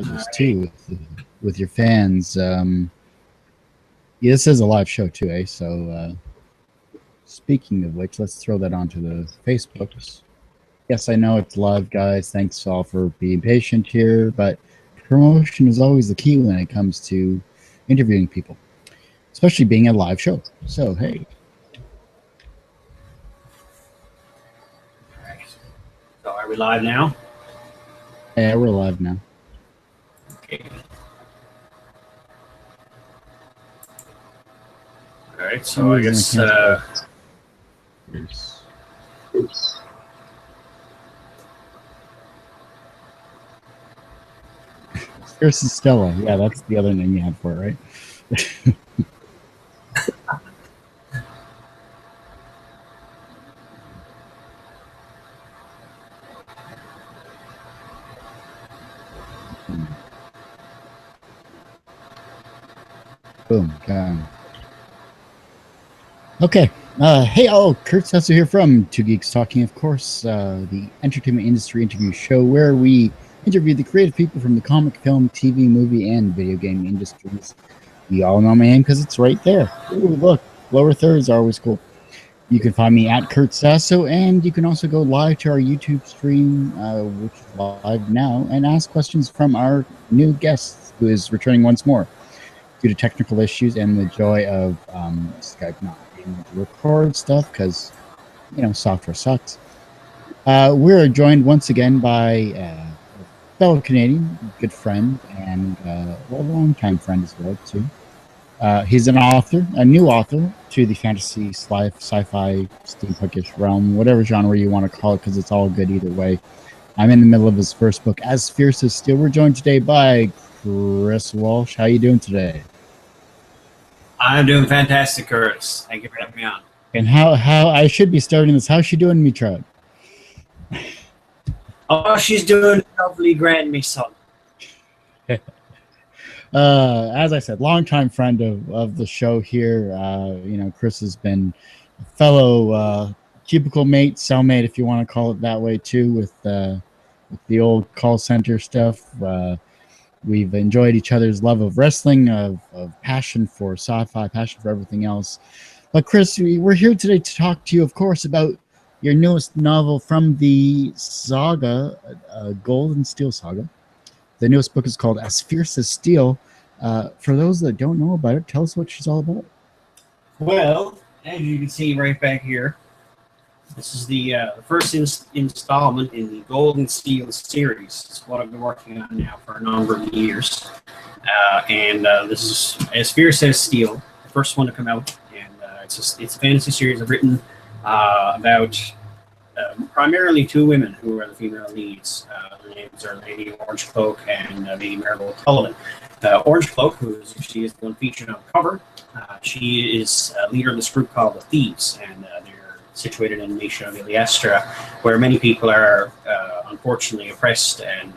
Just too with your fans. Yeah, this is a live show too, eh? So speaking of which, let's throw that onto the Facebooks. Yes, I know it's live, guys. Thanks all for being patient here, but promotion is always the key when it comes to interviewing people, especially being a live show. So hey. All right. So are we live now? Yeah, we're live now. Okay. All right, so I guess Firece is Stella. Yeah, that's the other name you had for it, right? Boom. Okay. Hey, Kurt Sesser here from Two Geeks Talking, of course, the entertainment industry interview show where we interview the creative people from the comic, film, TV, movie, and video game industries. You all know my name because it's right there. Ooh, look, lower thirds are always cool. You can find me at Kurt Sasso, and you can also go live to our YouTube stream, which is live now, and ask questions from our new guest, who is returning once more due to technical issues and the joy of Skype not being able to record stuff because, software sucks. We're joined once again by a fellow Canadian, good friend, and a long-time friend as well, too. He's an author, a new author to the fantasy, sci-fi, steampunkish realm, whatever genre you want to call it, because it's all good either way. I'm in the middle of his first book, As Firece. We're joined today by Chris Walsh. How you doing today? I'm doing fantastic, Curtis. Thank you for having me on. And how I should be starting this. How's she doing, me, Trout? Oh, she's doing lovely, grand, me son. As I said, longtime friend of the show here. Chris has been a fellow cubicle mate, cellmate, if you want to call it that way, too, with the old call center stuff. We've enjoyed each other's love of wrestling, of passion for sci-fi, passion for everything else. But Chris, we're here today to talk to you, of course, about your newest novel from the saga, Gold and Steel Saga. The newest book is called As Firece. For those that don't know about it, tell us what she's all about. Well, as you can see right back here, this is the first installment in the Gold and Steel series. It's what I've been working on now for a number of years. This is As Firece, the first one to come out. And it's a fantasy series I've written about primarily two women who are the female leads. Their names are Lady Orange Cloak and Lady Maribel Cullivan. Orange Cloak, she is the one featured on the cover, she is leader of this group called the Thieves, and they're situated in the nation of Iliestra, where many people are unfortunately oppressed and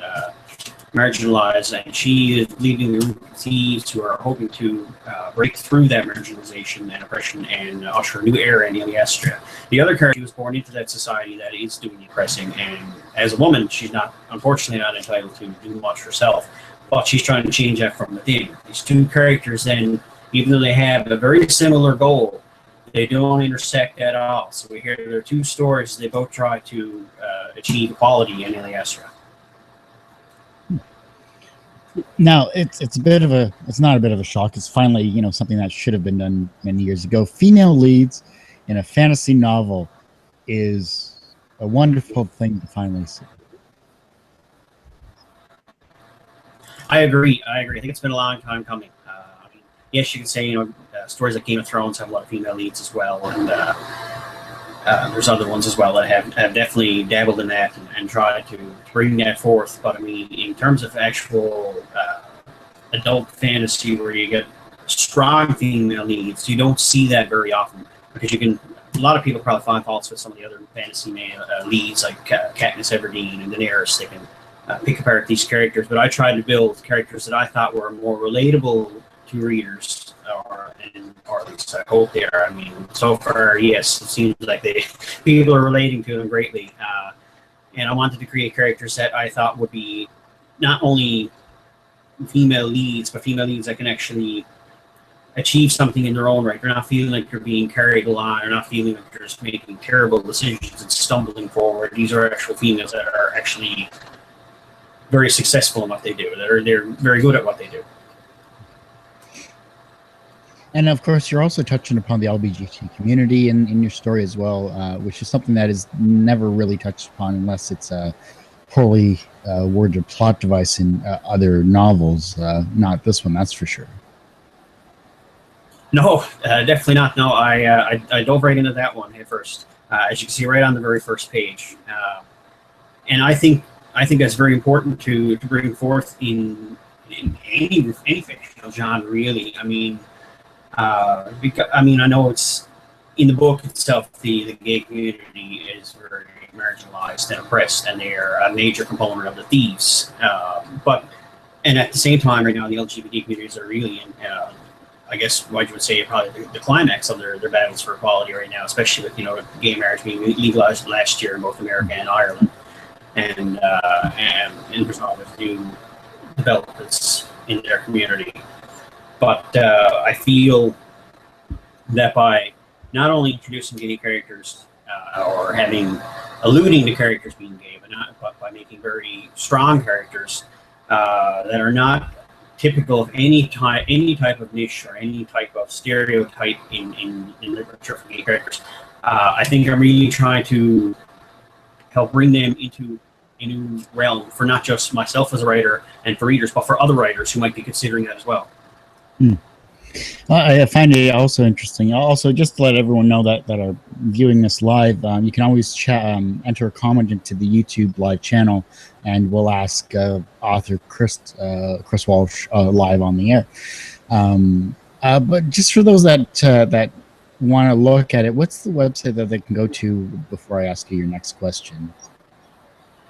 marginalized, and she is leading the group of thieves who are hoping to break through that marginalization and oppression and usher a new era in Iliestra. The other character, she was born into that society that is doing the oppressing, and as a woman, she's unfortunately not entitled to do much herself, but she's trying to change that from within. These two characters then, even though they have a very similar goal, they don't intersect at all. So we hear there are two stories, they both try to achieve equality in Iliestra. Now it's not a bit of a shock. It's finally something that should have been done many years ago. Female leads in a fantasy novel is a wonderful thing to finally see. I agree. I think it's been a long time coming. Yes, you can say stories like Game of Thrones have a lot of female leads as well, and there's other ones as well that have definitely dabbled in that and tried to bring that forth. But I mean, in terms of actual adult fantasy where you get strong female leads, you don't see that very often, because a lot of people probably find faults with some of the other fantasy male leads like Katniss Everdeen and Daenerys. They can pick apart these characters, but I tried to build characters that I thought were more relatable to readers, or at least I hope they are. I mean, so far, yes, it seems like people are relating to them greatly. And I wanted to create characters that I thought would be not only female leads, but female leads that can actually achieve something in their own right. They're not feeling like they're being carried along. They're not feeling like they're just making terrible decisions and stumbling forward. These are actual females that are actually very successful in what they do. They're very good at what they do. And of course, you're also touching upon the LGBT community in your story as well, which is something that is never really touched upon unless it's a poorly worded plot device in other novels. Not this one, that's for sure. No, definitely not. No, I dove right into that one at first, as you can see right on the very first page, and I think that's very important to bring forth in any fictional genre, really. I mean, I know it's in the book itself. The gay community is very marginalized and oppressed, and they are a major component of the thieves. And at the same time, right now, the LGBT communities are really in. I guess what you would say probably the climax of their battles for equality right now, especially with gay marriage being legalized last year in both America and Ireland, and there's all this new developments in their community. But I feel that by not only introducing gay characters or alluding to characters being gay, but by making very strong characters that are not typical of any type of niche or any type of stereotype in literature for gay characters. I think I'm really trying to help bring them into a new realm for not just myself as a writer and for readers, but for other writers who might be considering that as well. I find it also interesting. Also, just to let everyone know that are viewing this live, you can always enter a comment into the YouTube live channel, and we'll ask author Chris Walsh live on the air. But just for those that want to look at it, what's the website that they can go to before I ask you your next question?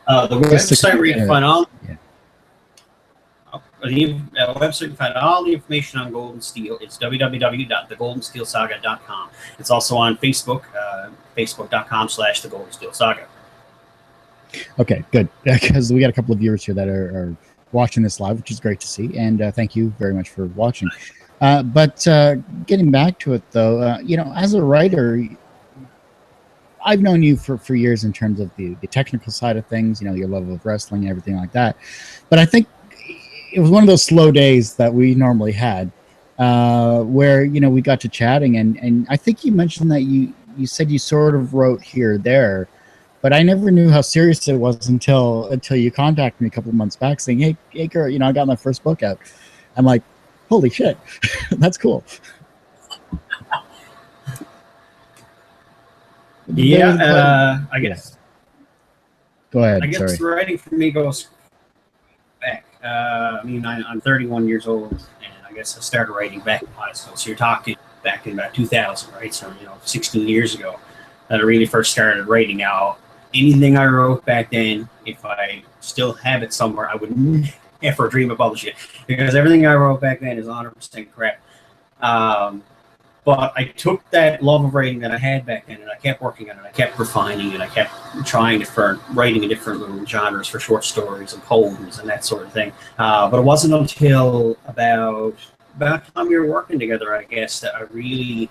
The website where you can find all. Yeah. The website you can find all the information on Gold and Steel. It's www.thegoldensteelsaga.com. It's also on Facebook, facebook.com/The Gold and Steel Saga. Okay, good. Because we got a couple of viewers here that are watching this live, which is great to see. And thank you very much for watching. But getting back to it, though, as a writer, I've known you for years in terms of the technical side of things, your love of wrestling and everything like that. But I think it was one of those slow days that we normally had where, we got to chatting. And I think you mentioned that you said you sort of wrote here or there, but I never knew how serious it was until you contacted me a couple of months back saying, hey girl, I got my first book out. I'm like, holy shit, that's cool. Yeah, I guess. Go ahead. I guess the writing for me goes back. I'm 31 years old, and I guess I started writing back in high school. So you're talking back in about 2000, right? So 16 years ago that I really first started writing. Now, anything I wrote back then, if I still have it somewhere, I would never dream of publishing it, because everything I wrote back then is 100% correct. But I took that love of writing that I had back then, and I kept working on it. I kept refining it. I kept trying different, writing in different little genres for short stories and poems and that sort of thing. But it wasn't until about the time we were working together, I guess, that I really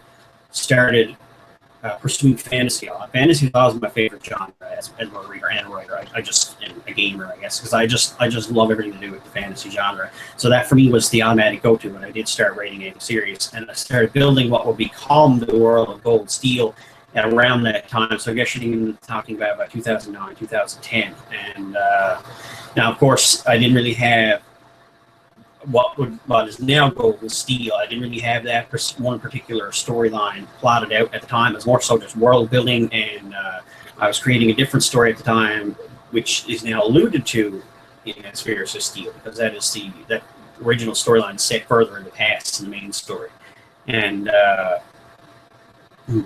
started pursuing fantasy. Fantasy is always my favorite genre as a reader and a writer. I just am a gamer, I guess, because I just love everything to do with the fantasy genre. So that for me was the automatic go-to when I did start writing a series, and I started building what would become the world of Gold and Steel at around that time. So I guess you're even talking about 2009, 2010, and now of course I didn't really have what is now Gold and Steel. I didn't really have that one particular storyline plotted out at the time. It was more so just world building, and I was creating a different story at the time, which is now alluded to in As Firece Steel, because that is that original storyline set further in the past in the main story. And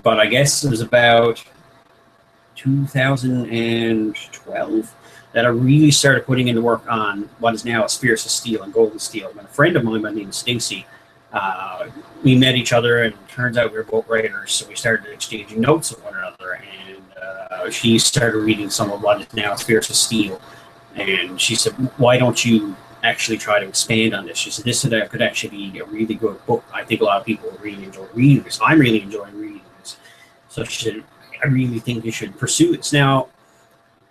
but I guess it was about 2012 that I really started putting into work on what is now As Firece Steel and Gold and Steel. And a friend of mine by the name of Stinksy, we met each other, and it turns out we were both writers, so we started exchanging notes with one another, and she started reading some of what is now As Firece Steel, and she said, why don't you actually try to expand on this. She said this could actually be a really good book. I think a lot of people will really enjoy reading this. I'm really enjoying reading this. So she said, I really think you should pursue this. Now,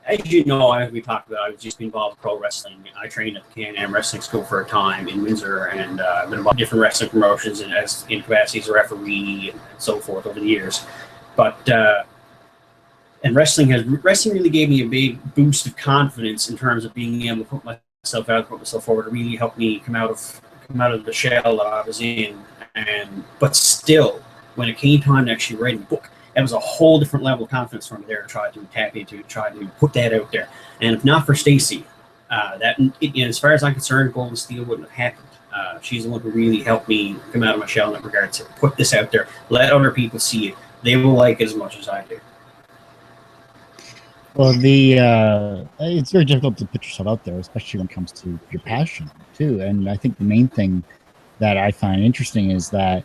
as you know, as we talked about, I was just involved in pro wrestling. I trained at the Can-Am Wrestling School for a time in Windsor, and I've been involved in different wrestling promotions and as in capacity as a referee and so forth over the years. But and wrestling really gave me a big boost of confidence in terms of being able to put myself out, put myself forward. It really helped me come out of the shell that I was in. But still, when it came time to actually writing a book, that was a whole different level of confidence for me there to try to tap into, try to put that out there. And if not for Stacy, as far as I'm concerned, Gold and Steel wouldn't have happened. She's the one who really helped me come out of my shell in that regard, to put this out there, let other people see it. They will like it as much as I do. Well, it's very difficult to put yourself out there, especially when it comes to your passion too. And I think the main thing that I find interesting is that,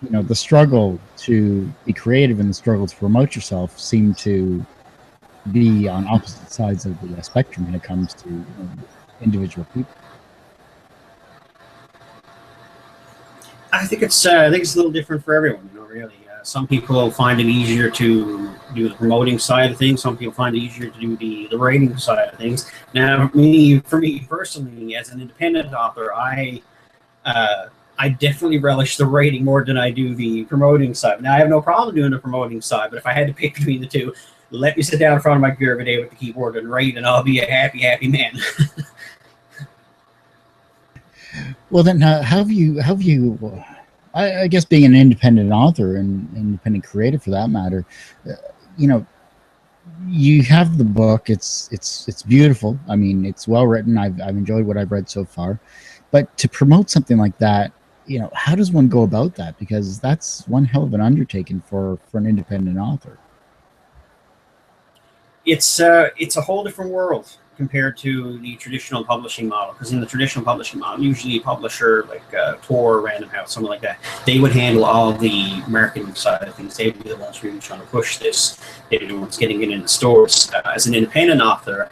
the struggle to be creative and the struggle to promote yourself seem to be on opposite sides of the spectrum when it comes to individual people. I think it's a little different for everyone, really. Some people find it easier to do the promoting side of things. Some people find it easier to do the writing side of things. Now, for me personally, as an independent author, I definitely relish the writing more than I do the promoting side. Now, I have no problem doing the promoting side, but if I had to pick between the two, let me sit down in front of my computer every day with the keyboard and write, and I'll be a happy, happy man. Well, then, how have you? I guess being an independent author and independent creative, for that matter, you have the book. It's beautiful. I mean, it's well written. I've enjoyed what I've read so far. But to promote something like that, how does one go about that? Because that's one hell of an undertaking for an independent author. It's a whole different world compared to the traditional publishing model. Because in the traditional publishing model, usually a publisher like Tor, Random House, something like that, they would handle all the marketing side of things. They would be the ones really trying to push this. They'd be the ones getting it in the stores. As an independent author,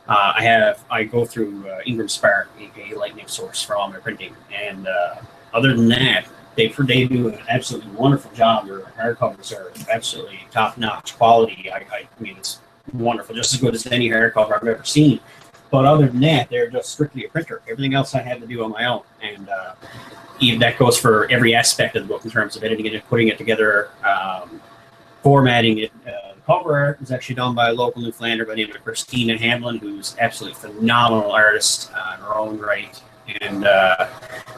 I go through Ingram Spark, aka Lightning Source, for all my printing. And other than that, they do an absolutely wonderful job. Their hardcovers are absolutely top-notch quality. I mean, it's wonderful, just as good as any hardcover I've ever seen. But other than that, they're just strictly a printer. Everything else I had to do on my own, and even that goes for every aspect of the book in terms of editing it, putting it together, formatting it. The cover art was actually done by a local Newfoundlander by the name of Christina Hamlin, who's absolutely phenomenal artist in her own right. And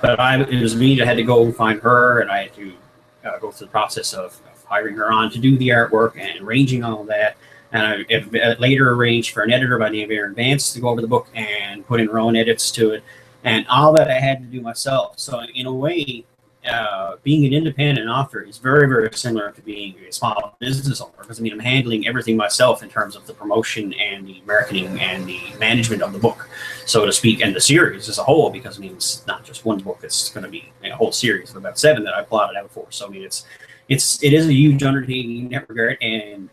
but it was me that had to go and find her, and I had to go through the process of hiring her on to do the artwork and arranging all of that. And I later arranged for an editor by the name of Aaron Vance to go over the book and put in her own edits to it. And all that I had to do myself. So in a way, being an independent author is very, very similar to being a small business owner. Because, I'm handling everything myself in terms of the promotion and the marketing and the management of the book, so to speak, and the series as a whole. Because, it's not just one book. It's going to be a whole series of about 7 that I plotted out for. So, it is a huge undertaking in that regard. And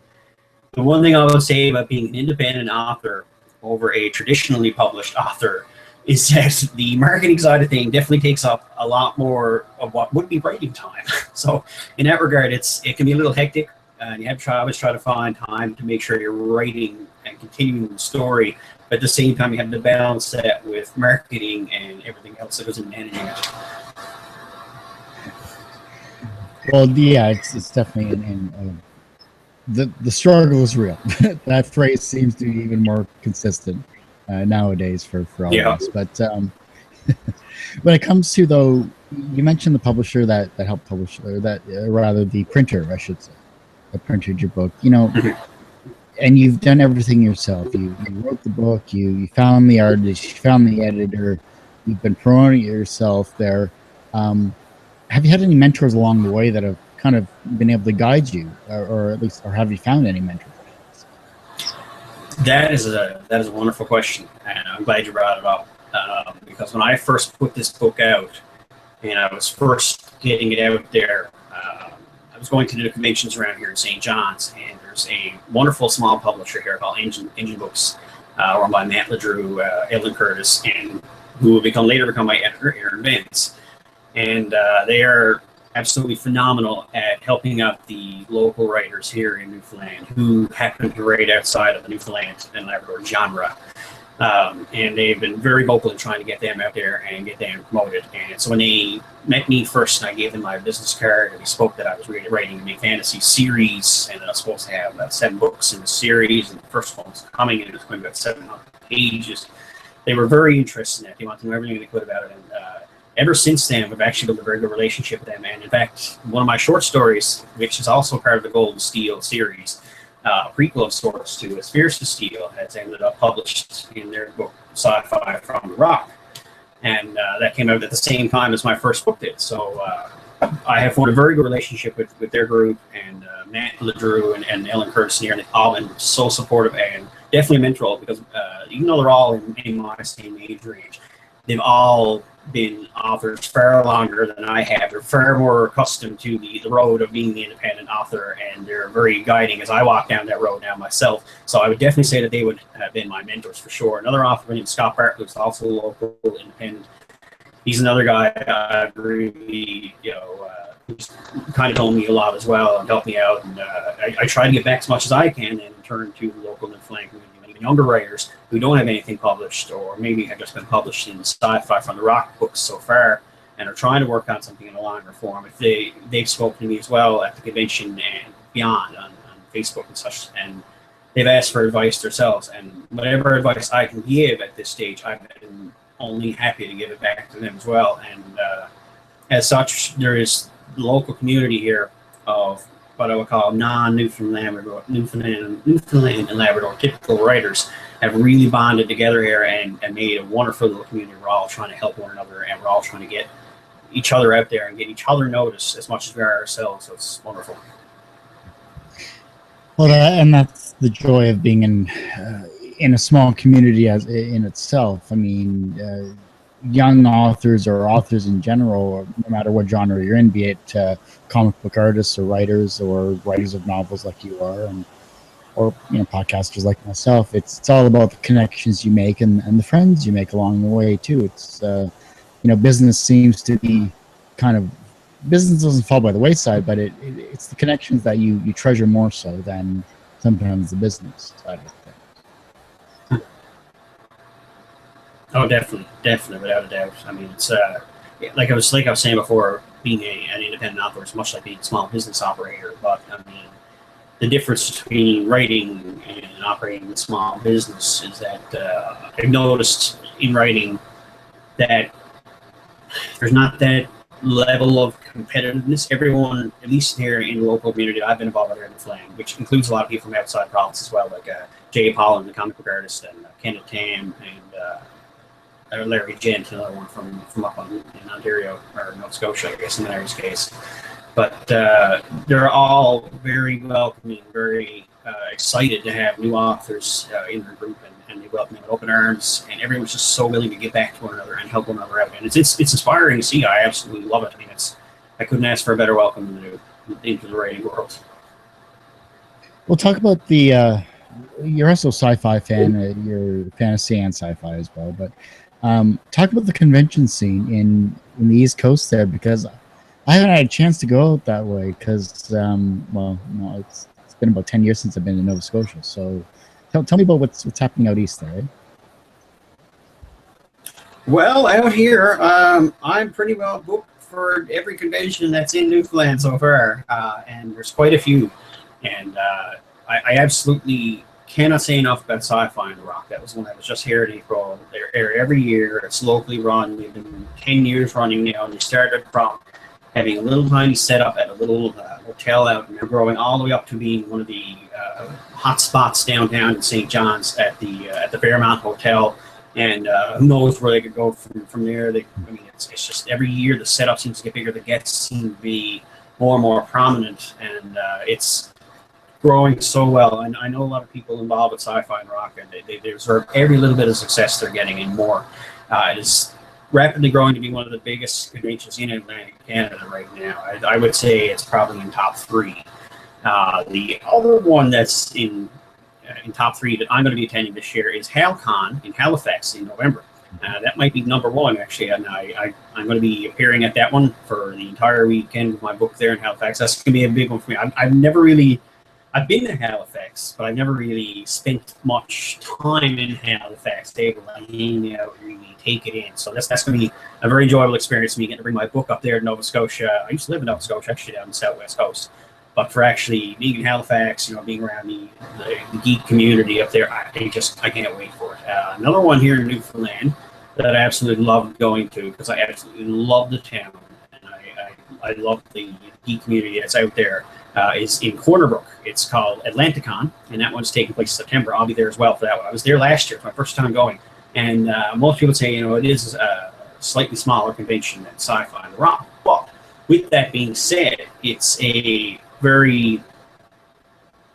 the one thing I would say about being an independent author over a traditionally published author is that the marketing side of thing definitely takes up a lot more of what would be writing time. So in that regard, it can be a little hectic, and you have to always try to find time to make sure you're writing and continuing the story. But at the same time, you have to balance that with marketing and everything else that goes in managing it. Well, yeah, it's definitely the struggle is real. That phrase seems to be even more consistent nowadays for all of us. But when it comes to, though, you mentioned the publisher that helped publish, or that rather the printer, I should say, that printed your book. And you've done everything yourself. You wrote the book. You found the artist. You found the editor. You've been promoting it yourself there. Have you had any mentors along the way that have kind of been able to guide you, or at least, or have you found any mentors? That is a wonderful question, and I'm glad you brought it up, because when I first put this book out, and I was first getting it out there, I was going to the conventions around here in St. John's, and there's a wonderful small publisher here called Engine Books, run by Matt LeDrew, Ellen Curtis, and who will later become my editor, Aaron Vance. And they are absolutely phenomenal at helping out the local writers here in Newfoundland who happen to write outside of the Newfoundland and Labrador genre. And they've been very vocal in trying to get them out there and get them promoted. And so when they met me first, and I gave them my business card, and we spoke that I was writing a fantasy series, and I was supposed to have 7 books in the series, and the first one was coming, and it was going to be about 700 pages. They were very interested in it. They wanted to know everything they could about it. And ever since then, we've actually built a very good relationship with them. And in fact, one of my short stories, which is also part of the Gold and Steel series, a prequel of sorts to As Firece has ended up published in their book Sci-Fi from the Rock, and that came out at the same time as my first book did. So I have formed a very good relationship with their group, and Matt LeDrew and Ellen Curtis and they've all been so supportive and definitely a mentor, because even though they're all in my same age range, they've all been authors far longer than I have. They're far more accustomed to the road of being the independent author, and they're very guiding as I walk down that road now myself. So I would definitely say that they would have been my mentors for sure. Another author named Scott Bartlett, who's also local independent. He's another guy I really, who's kind of told me a lot as well and helped me out. And I try to get back as much as I can and turn to the local Newfoundland community. Younger writers who don't have anything published, or maybe have just been published in Sci-Fi from the Rock books so far, and are trying to work on something in a longer form. If they've spoken to me as well at the convention and beyond on Facebook and such, and they've asked for advice themselves. And whatever advice I can give at this stage, I've been only happy to give it back to them as well. And as such, there is the local community here of what I would call non-Newfoundland and Labrador typical writers have really bonded together here and made a wonderful little community. We're all trying to help one another, and we're all trying to get each other out there and get each other noticed as much as we are ourselves. So it's wonderful. Well, and that's the joy of being in a small community as in itself. I mean, young authors or authors in general, no matter what genre you're in, be it comic book artists or writers of novels like you are, or podcasters like myself, it's all about the connections you make and the friends you make along the way too. It's business seems to be business doesn't fall by the wayside, but it's the connections that you treasure more so than sometimes the business side of things. Oh, definitely, without a doubt. I mean, it's like I was saying before, being an independent author is much like being a small business operator. But I mean, the difference between writing and operating a small business is that I've noticed in writing that there's not that level of competitiveness. Everyone, at least here in the local community I've been involved with here in Newfoundland, which includes a lot of people from outside province as well, like Jay Pollan, the comic book artist, and Kenneth Tam, and Larry Gent, another one from up in Ontario or Nova Scotia, I guess in Larry's case. But they're all very welcoming, very excited to have new authors in their group, and they welcome them with open arms, and everyone's just so willing to get back to one another and help one another out. And it's inspiring to see. I absolutely love it. I mean, I couldn't ask for a better welcome into the writing world. We'll talk about you're also a sci-fi fan. You're fantasy and sci-fi as well, but talk about the convention scene in the East Coast there, because I haven't had a chance to go out that way because, it's been about 10 years since I've been in Nova Scotia. So tell me about what's happening out east there. Well, out here, I'm pretty well booked for every convention that's in Newfoundland so far, and there's quite a few. And I absolutely cannot say enough about Sci-Fi in the Rock. That was one that was just here in April. They're every year. It's locally run. We've been 10 years running now, and they started from having a little tiny setup at a little hotel out, and they're growing all the way up to being one of the hot spots downtown in St. John's at the Fairmount Hotel. And who knows where they could go from there. It's just every year the setup seems to get bigger. The guests seem to be more and more prominent, and it's growing so well. And I know a lot of people involved with Sci-Fi and Rock, and they deserve every little bit of success they're getting and more. It is rapidly growing to be one of the biggest conventions in Atlantic Canada right now. I would say it's probably in top 3. The other one that's in in top 3 that I'm going to be attending this year is HalCon in Halifax in November. That might be number 1, actually, and I'm going to be appearing at that one for the entire weekend with my book there in Halifax. That's going to be a big one for me. I've been to Halifax, but I've never really spent much time in Halifax, able to hang out, really take it in. So that's going to be a very enjoyable experience for me, getting to bring my book up there to Nova Scotia. I used to live in Nova Scotia, actually, down the southwest coast. But for actually being in Halifax, being around the geek community up there, I can't wait for it. Another one here in Newfoundland that I absolutely love going to, because I absolutely love the town and I love the geek community that's out there, is in Corner Brook. It's called Atlanticon, and that one's taking place in September. I'll be there as well for that one. I was there last year. It's my first time going, and most people say it is a slightly smaller convention than Sci-Fi and the Rock. But with that being said, it's a very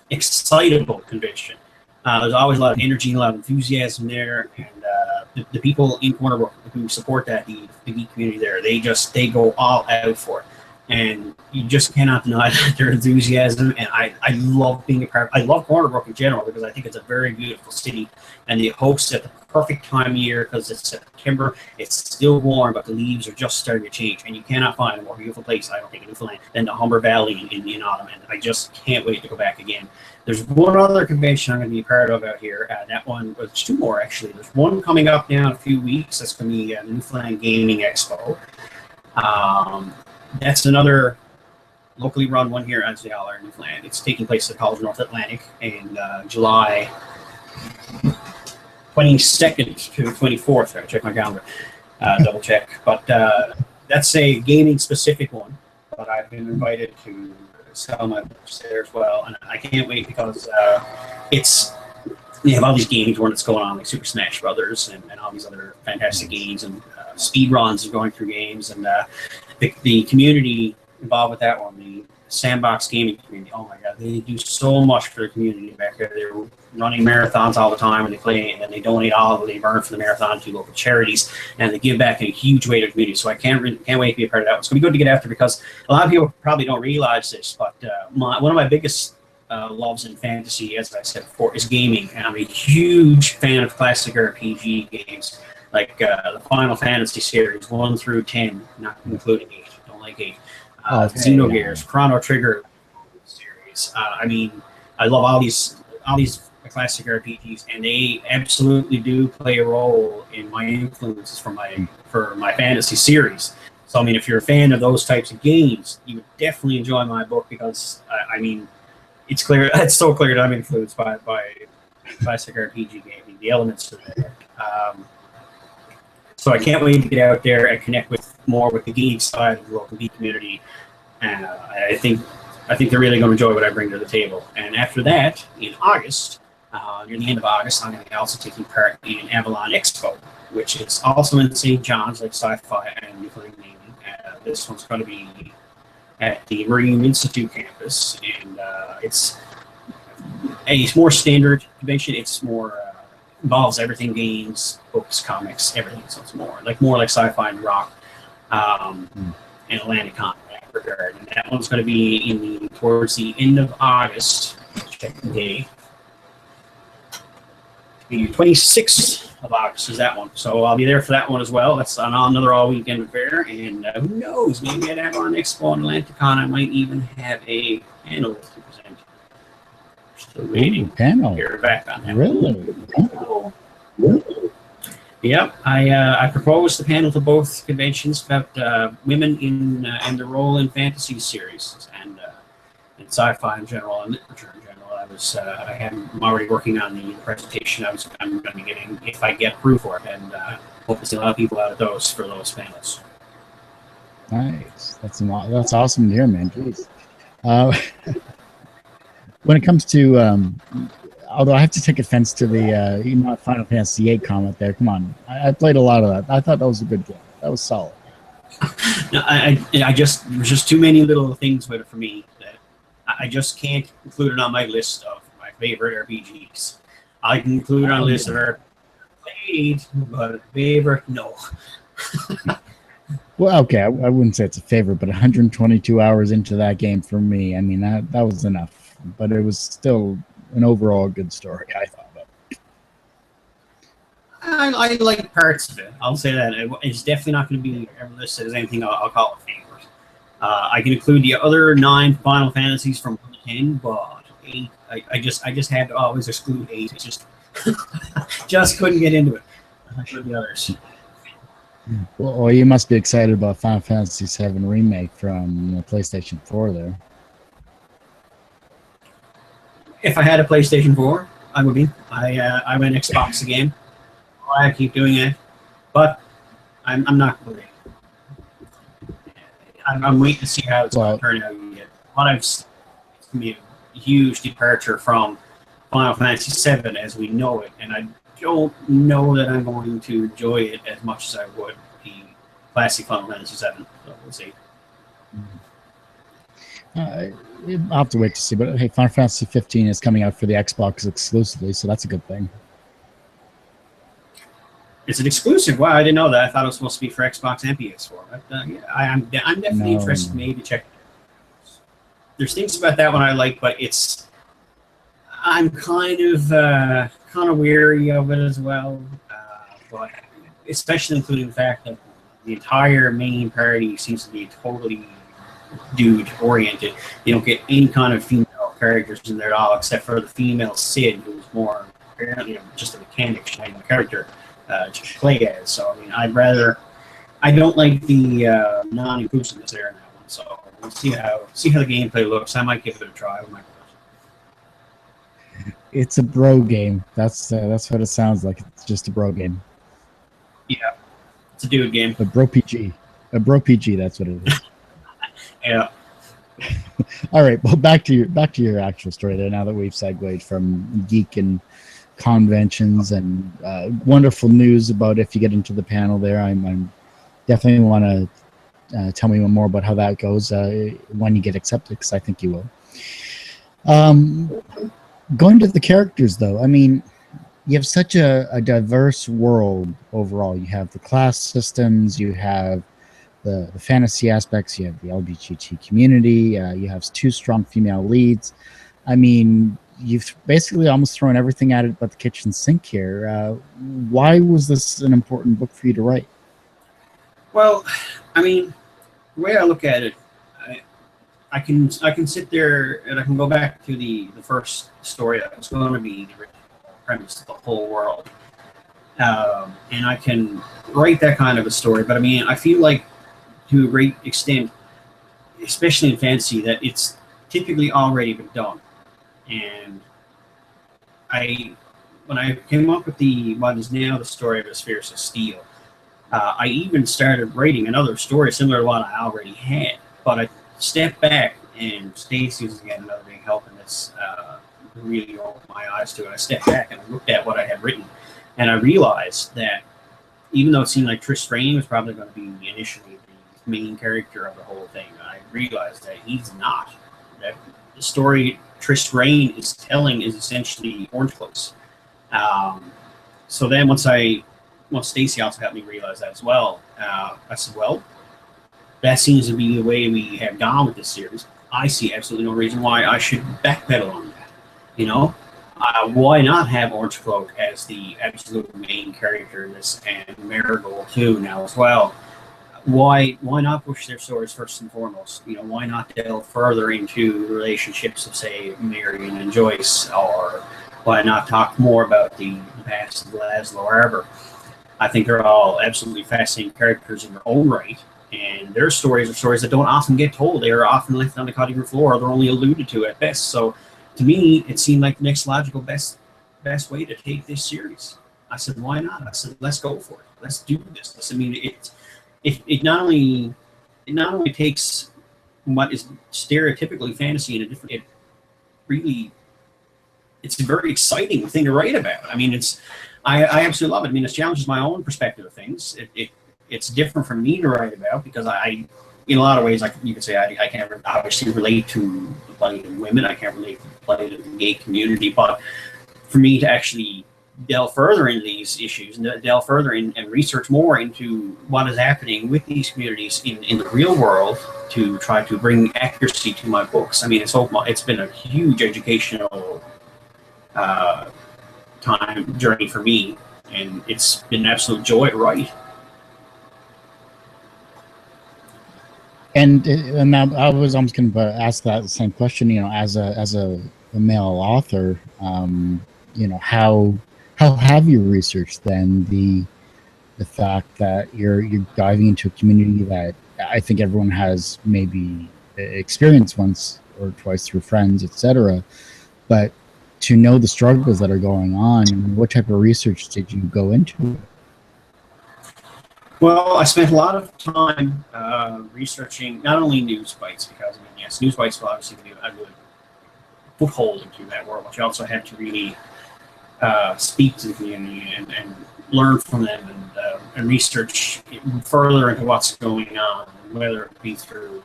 excitable convention. There's always a lot of energy, a lot of enthusiasm there, and the people in Corner Brook who support that, the geek community there, they go all out for it, and you just cannot deny their enthusiasm. And I love being a part. I love Corner Brook in general because I think it's a very beautiful city, and they host at the perfect time of year because it's September. It's still warm, but the leaves are just starting to change, and you cannot find a more beautiful place, I don't think, in Newfoundland than the Humber Valley in autumn. And I just can't wait to go back again. There's one other convention I'm going to be a part of out here. That one, there's 2 more actually. There's one coming up now in a few weeks. That's going to be the Newfoundland Gaming Expo. That's another locally run one here at Zayala in Newfoundland. It's taking place at College North Atlantic in July 22nd to 24th. I check my calendar, double check. But that's a gaming specific one. But I've been invited to sell my books there as well, and I can't wait because you have all these gaming tournaments going on, like Super Smash Brothers and all these other fantastic games, and speed runs of going through games, and the community involved with that one, the Sandbox Gaming community. Oh my God, they do so much for the community back there. They're running marathons all the time, and they play, and they donate all that they earn from the marathon to local charities, and they give back in a huge way to the community. So I can't wait to be a part of that. It's going to be good to get after, because a lot of people probably don't realize this, but one of my biggest loves in fantasy, as I said before, is gaming, and I'm a huge fan of classic RPG games, like the Final Fantasy series 1 through 10, not including 8. Don't like 8. Xenogears, Chrono Trigger series. I love all these classic RPGs, and they absolutely do play a role in my influences for my fantasy series. So if you're a fan of those types of games, you would definitely enjoy my book, because it's clear. It's so clear that I'm influenced by classic RPG gaming. The elements are there. So I can't wait to get out there and connect more with the geek side of the local geek community. And I think they're really going to enjoy what I bring to the table. And after that, in August, near the end of August, I'm going to be also taking part in Avalon Expo, which is also in St. John's, like Sci-Fi and Newfoundland Gaming. This one's going to be at the Marine Institute campus, and it's a more standard convention. It's more involves everything: games, books, comics, everything. So it's more like Sci-Fi and Rock, and Atlanticon in that regard. And that one's going to be towards the end of August. Check the date. The 26th of August is that one. So I'll be there for that one as well. That's another all-weekend affair. And who knows, maybe at Avalon Expo and Atlanticon, I might even have a panel to present. Still waiting. Panel? Hear back on that. Really? Yep. I proposed the panel to both conventions about women in their role in fantasy series and sci-fi in general and literature in general. I'm already working on the presentation I'm going to be getting if I get approved for it, and hope to see a lot of people out of those panels. Nice. That's awesome to hear, man. Jeez. When it comes to, although I have to take offense to the Final Fantasy VIII comment there. Come on, I played a lot of that. I thought that was a good game. That was solid. No, there's just too many little things with it for me that I just can't include it on my list of my favorite RPGs. I can include it on a list of RPGs played, but favorite, no. Well, okay, I wouldn't say it's a favorite, but 122 hours into that game for me, that was enough. But it was still an overall good story, I thought. I like parts of it. I'll say that it's definitely not going to be ever listed as anything I'll call a favorite. I can include the other 9 Final Fantasies from 1 to 10, but 8, I just had to always exclude 8. It's just couldn't get into it for the others. Well, you must be excited about Final Fantasy VII Remake from PlayStation 4 there. If I had a PlayStation 4, I would be. I'm an Xbox game. I keep doing it, but I'm not going to. I'm waiting to see how it's going to turn out. What I've seen, it's going to be a huge departure from Final Fantasy VII as we know it, and I don't know that I'm going to enjoy it as much as I would the classic Final Fantasy VII. So we'll see. I'll have to wait to see, but hey, Final Fantasy 15 is coming out for the Xbox exclusively, so that's a good thing. It's an exclusive. Wow, I didn't know that. I thought it was supposed to be for Xbox and PS4. But yeah, I'm definitely interested maybe to check it out. There's things about that one I like, but I'm kind of weary of it as well. But especially including the fact that the entire main party seems to be totally dude-oriented. You don't get any kind of female characters in there at all, except for the female Cid, who's more apparently just a mechanic kind of character. To play as. So I mean, I don't like the non-inclusiveness there in that one. So we'll see how the gameplay looks. I might give it a try. It's a bro game. That's what it sounds like. It's just a bro game. Yeah, it's a dude game. A bro PG. A bro PG. That's what it is. Yeah. All right. Well, back to your actual story there. Now that we've segued from geek and conventions and wonderful news about if you get into the panel there, I'm definitely want to tell me more about how that goes when you get accepted, because I think you will. Going to the characters though, I mean, you have such a diverse world overall. You have the class systems, you have the fantasy aspects, you have the LGBT community, you have 2 strong female leads. I mean, you've basically almost thrown everything at it but the kitchen sink here. Why was this an important book for you to write? Well, I mean, the way I look at it, I can sit there and I can go back to the first story that was going to be the premise of the whole world, and I can write that kind of a story. But I mean, I feel like to a great extent, especially in fantasy, that it's typically already been done. And when I came up with what is now the story of As Firece Steel, I even started writing another story similar to what I already had. But I stepped back, and Stacey was again another big help in this. Really opened my eyes to it. I stepped back and I looked at what I had written, and I realized that even though it seemed like Triss Strain was probably going to be initially the main character of the whole thing, I realized that he's not. That the story Triss Strain is telling is essentially Orange Close. So then once Stacey also helped me realize that as well, I said, well, that seems to be the way we have gone with this series. I see absolutely no reason why I should backpedal on that. You know, why not have Orange Cloak as the absolute main character in this, and Marigold too now as well? Why not push their stories first and foremost? You know, why not delve further into the relationships of, say, Marion and Joyce, or why not talk more about the past of Laszlo Arbor? I think they're all absolutely fascinating characters in their own right, and their stories are stories that don't often get told. They are often left on the cutting room floor, or they're only alluded to at best. So, to me, it seemed like the next logical best way to take this series. I said, why not? I said, let's go for it. Let's do this. I mean, it not only takes what is stereotypically fantasy in a different. It's a very exciting thing to write about. I mean, I absolutely love it. I mean, it challenges my own perspective of things. It's different for me to write about because I in a lot of ways, you could say I can't obviously relate to the plight of women. I can't relate to the plight of the gay community. But for me to actually delve further into these issues and delve further and research more into what is happening with these communities in the real world to try to bring accuracy to my books. I mean, it's been a huge educational uh, time journey for me, and it's been an absolute joy to write. And I was almost going to ask that same question. You know, as a male author, you know, how have you researched then the fact that you're diving into a community that I think everyone has maybe experienced once or twice through friends, etc. But to know the struggles that are going on, what type of research did you go into? Well, I spent a lot of time researching not only news bites, because I mean, yes, news bites will obviously give you a good foothold into that world, but you also had to really speak to the community and learn from them and research further into what's going on, whether it be through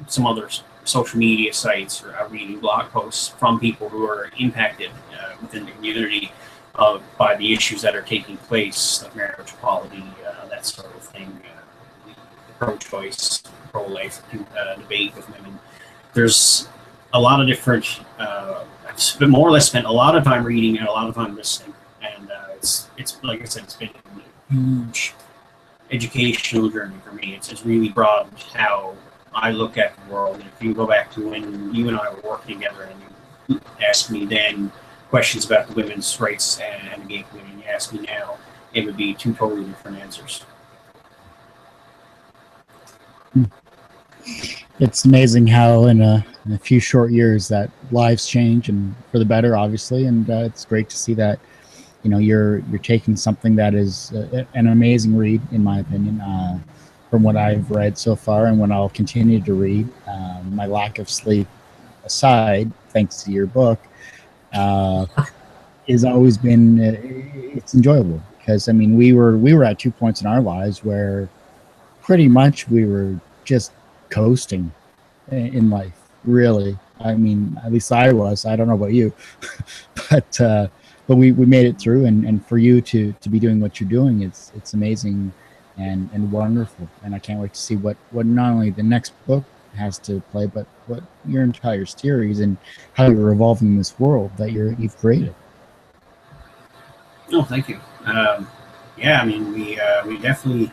some other social media sites or reading blog posts from people who are impacted within the community by the issues that are taking place, like marriage equality, that sort of thing, pro-choice, pro-life debate with women. There's a lot of different. I've more or less spent a lot of time reading and a lot of time listening, and it's like I said, it's been a huge educational journey for me. It's really broadened how I look at the world. And if you go back to when you and I were working together, and you asked me then questions about the women's rights and the gay community, and you ask me now, it would be two totally different answers. It's amazing how in a few short years that lives change and for the better, obviously. And it's great to see that, you know, you're taking something that is an amazing read, in my opinion, from what I've read so far and what I'll continue to read. My lack of sleep aside, thanks to your book, uh, has always been it's enjoyable because I mean we were at 2 points in our lives where pretty much we were just coasting in life. Really, I mean, at least I was. I don't know about you, but we made it through, and for you to be doing what you're doing, it's amazing and wonderful, and I can't wait to see what not only the next book has to play, but what your entire series and how you're evolving this world that you've created. No, thank you. Yeah, I mean, we definitely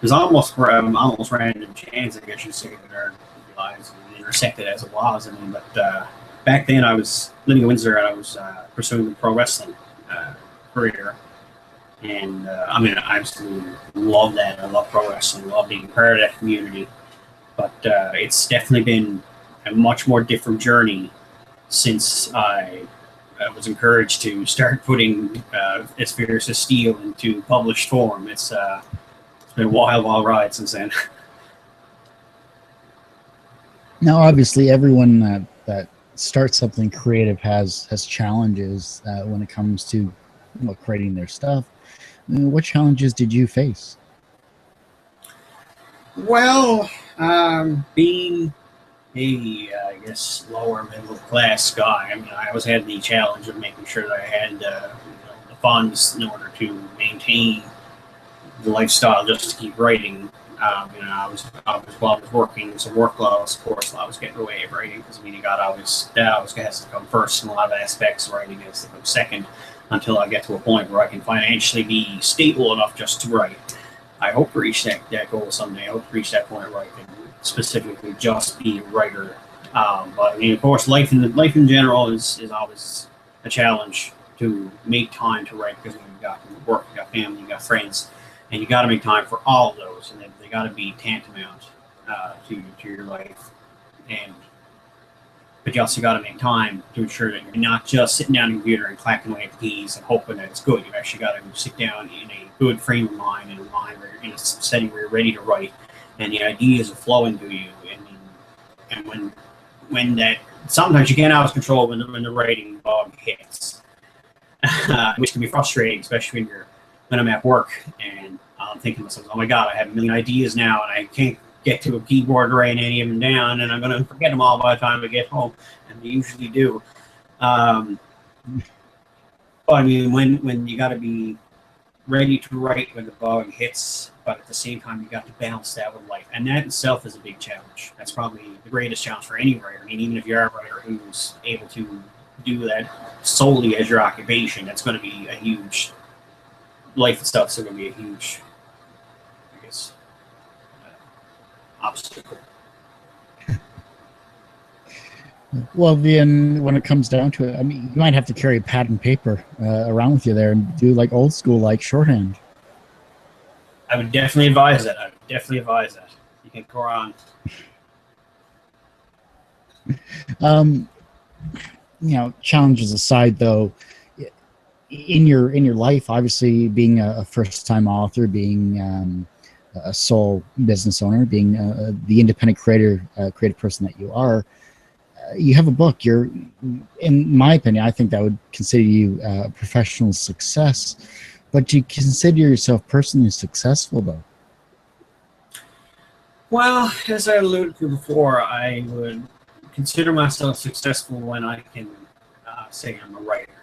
there's almost random chance, I guess you'd say, that our lives intersected as it was. I mean, but back then I was living in Windsor and I was pursuing the pro wrestling career, and I mean, I absolutely love that. I love pro wrestling, love being part of that community. But it's definitely been a much more different journey since I was encouraged to start putting As Firece Steel into published form. It's been a wild ride since then. Now, obviously, everyone that starts something creative has challenges when it comes to, you know, creating their stuff. What challenges did you face? Well, being I guess, lower middle class guy, I mean, I always had the challenge of making sure that I had the funds in order to maintain the lifestyle just to keep writing. While I was working some work loss, of course, I was getting away of writing because I mean, that always has to come first, and a lot of aspects of writing has to come second until I get to a point where I can financially be stable enough just to write. I hope to reach that goal someday. I hope to reach that point where I can specifically just be a writer. But I mean, of course, life in general is always a challenge to make time to write because you've got work, you got family, you got friends, and you got to make time for all of those, and they got to be tantamount to your life. And but you also got to make time to ensure that you're not just sitting down on the computer and clacking away at the keys and hoping that it's good. You actually got to sit down in a good frame of mind and a mind where you're in a setting where you're ready to write, and the ideas are flowing to you. And when that sometimes you can't always control when the writing bug hits, which can be frustrating, especially when I'm at work and I'm thinking to myself, oh my God, I have a million ideas now and I can't get to a keyboard writing any of them down, and I'm going to forget them all by the time I get home, and they usually do. But I mean, when you got to be ready to write when the bug hits, but at the same time you got to balance that with life, and that itself is a big challenge. That's probably the greatest challenge for any writer. I mean, even if you're a writer who's able to do that solely as your occupation, that's going to be a huge life itself. It's going to be a huge, I guess, obstacle. Well, then when it comes down to it, I mean, you might have to carry a pad and paper around with you there and do like old school, like shorthand. I would definitely advise that. You can go on. Challenges aside, though, in your life, obviously being a first time author, being a sole business owner, being the independent creative person that you are, you have a book. You're, in my opinion, I think that would consider you a professional success. But do you consider yourself personally successful, though? Well, as I alluded to before, I would consider myself successful when I can say I'm a writer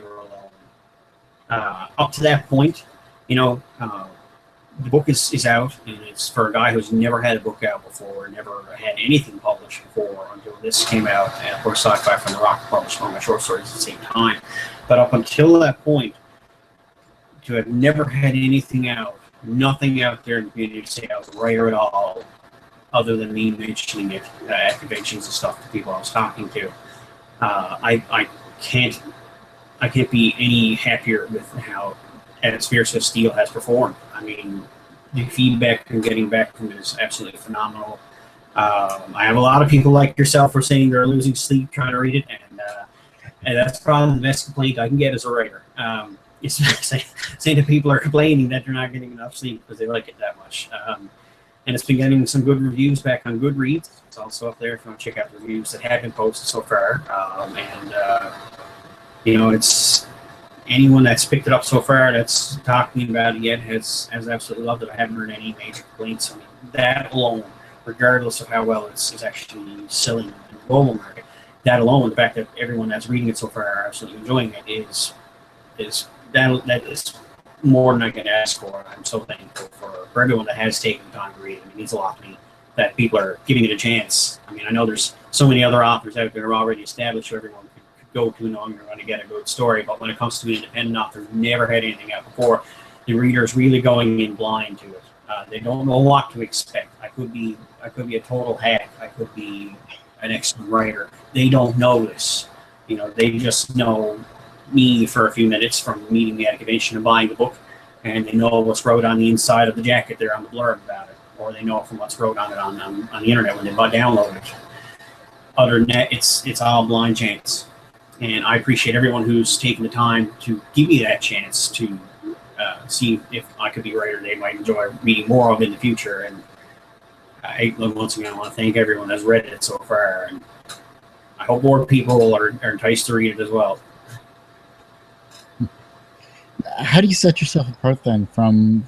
alone. Up to that point, the book is out, and it's for a guy who's never had a book out before, never had anything published before until this came out. And of course, Sci-Fi from the Rock published one of my short stories at the same time. But up until that point, to have never had anything out, nothing out there in the community to say I was a writer at all, other than me mentioning it at conventions and stuff to people I was talking to, I can't be any happier with how As Firece Steel has performed. I mean, the feedback I'm getting back from it is absolutely phenomenal. I have a lot of people like yourself who are saying they're losing sleep trying to read it, and that's probably the best complaint I can get as a writer. It's saying that people are complaining that they're not getting enough sleep because they like it that much. And it's been getting some good reviews back on Goodreads. It's also up there if you want to check out the reviews that have been posted so far. It's anyone that's picked it up so far that's talking about it yet has absolutely loved it. I haven't heard any major complaints. I mean, that alone, regardless of how well it's actually selling in the global market, that alone, the fact that everyone that's reading it so far are absolutely enjoying it is that is more than I can ask for. I'm so thankful for everyone that has taken the time to read it. It means a lot to me that people are giving it a chance. I mean, I know there's so many other authors out there who are already established, so everyone could go to knowing they're going to get a good story. But when it comes to an independent author who never had anything out before, the reader is really going in blind to it. They don't know what to expect. I could be a total hack. I could be an excellent writer. They don't know this. They just know me for a few minutes from meeting me at a convention and buying the book, and they know what's wrote on the inside of the jacket there on the blurb about it, or they know from what's wrote on it on the internet when they download it. Other than that, it's all blind chance, and I appreciate everyone who's taken the time to give me that chance to see if I could be a writer they might enjoy reading more of in the future. And once again, I want to thank everyone that's read it so far, and I hope more people are enticed to read it as well. How do you set yourself apart then from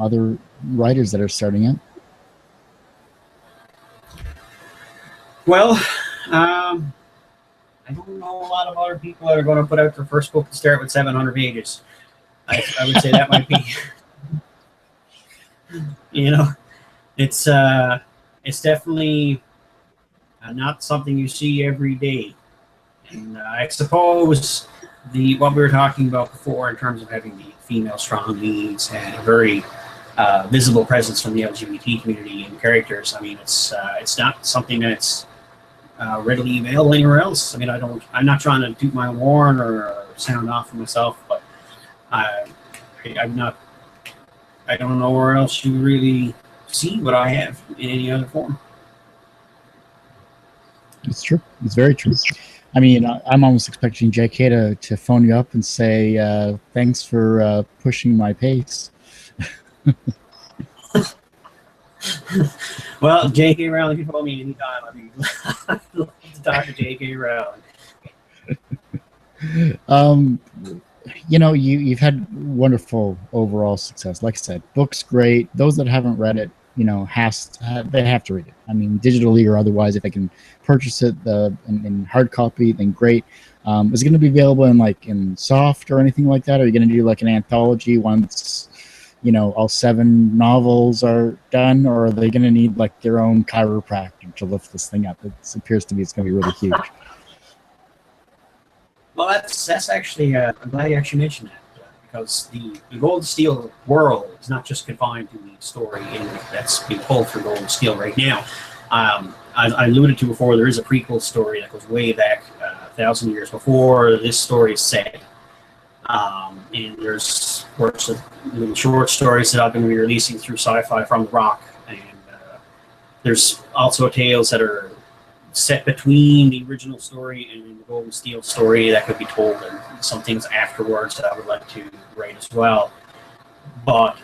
other writers that are starting out? Well, I don't know a lot of other people that are going to put out their first book to start with 700 pages. I would say that might be, it's definitely not something you see every day. And I suppose what we were talking about before in terms of having the female strong leads and a very visible presence from the LGBT community and characters. I mean, it's not something that's readily available anywhere else. I mean, I'm not trying to toot my own horn or sound off for myself, but I don't know where else you really see what I have in any other form. It's true. It's very true. I mean, I'm almost expecting JK to phone you up and say, thanks for pushing my pace. Well, JK Rowling can phone me anytime. I mean, I'd love to talk to JK Rowling. You've had wonderful overall success. Like I said, book's great. Those that haven't read it, they have to read it. I mean, digitally or otherwise, if they can purchase it in hard copy, then great. Is it going to be available in soft or anything like that? Or are you going to do like an anthology once, all 7 novels are done? Or are they going to need like their own chiropractor to lift this thing up? It appears to me it's going to be really huge. Well, that's actually I'm glad you actually mentioned that because the Gold and Steel world is not just confined to the story that's being told through Gold and Steel right now. I alluded to before, there is a prequel story that goes way back 1,000 years before this story is set. And there's works of little short stories that I've been releasing through Sci-Fi from the Rock, and there's also tales that are set between the original story and the Gold and Steel story that could be told, and some things afterwards that I would like to write as well. But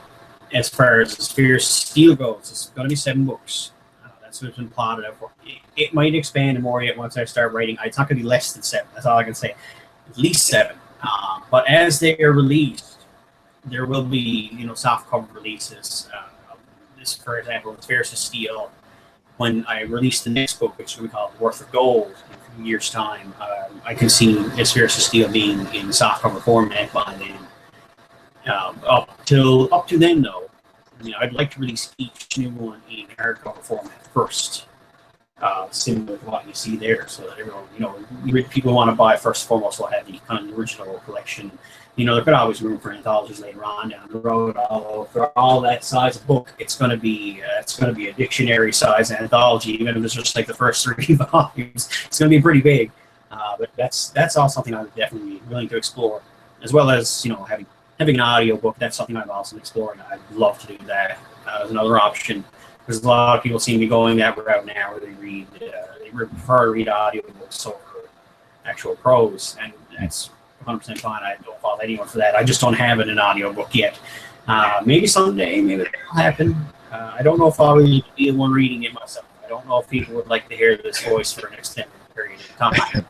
as far as Firece Steel goes, it's going to be 7 books. That's what's been plotted out for. It might expand more yet once I start writing. It's not going to be less than 7. That's all I can say. At least 7. But as they are released, there will be soft cover releases. This, for example, is Firece Steel. When I release the next book, which we call Worth of Gold, in a few years' time, I can see As Firece Steel being in softcover format by then. Up to then, though, I'd like to release each new one in hardcover format first, similar to what you see there, so that everyone, people want to buy first and foremost will have the kind of original collection. There could always be room for anthologies later on down the road. Although for all that size of book, it's going to be a dictionary size anthology. Even if it's just like the first 3 volumes, it's going to be pretty big. But that's all something I would definitely be willing to explore, as well as having an audio book. That's something I'm also exploring. I'd love to do that as another option. There's a lot of people seem to be going that route now, where they prefer to read audiobooks over actual prose, and that's 100% fine. I don't fault anyone for that. I just don't have it in audiobook yet. Maybe someday, maybe that'll happen. I don't know if I'll really be the one reading it myself. I don't know if people would like to hear this voice for an extended period of time.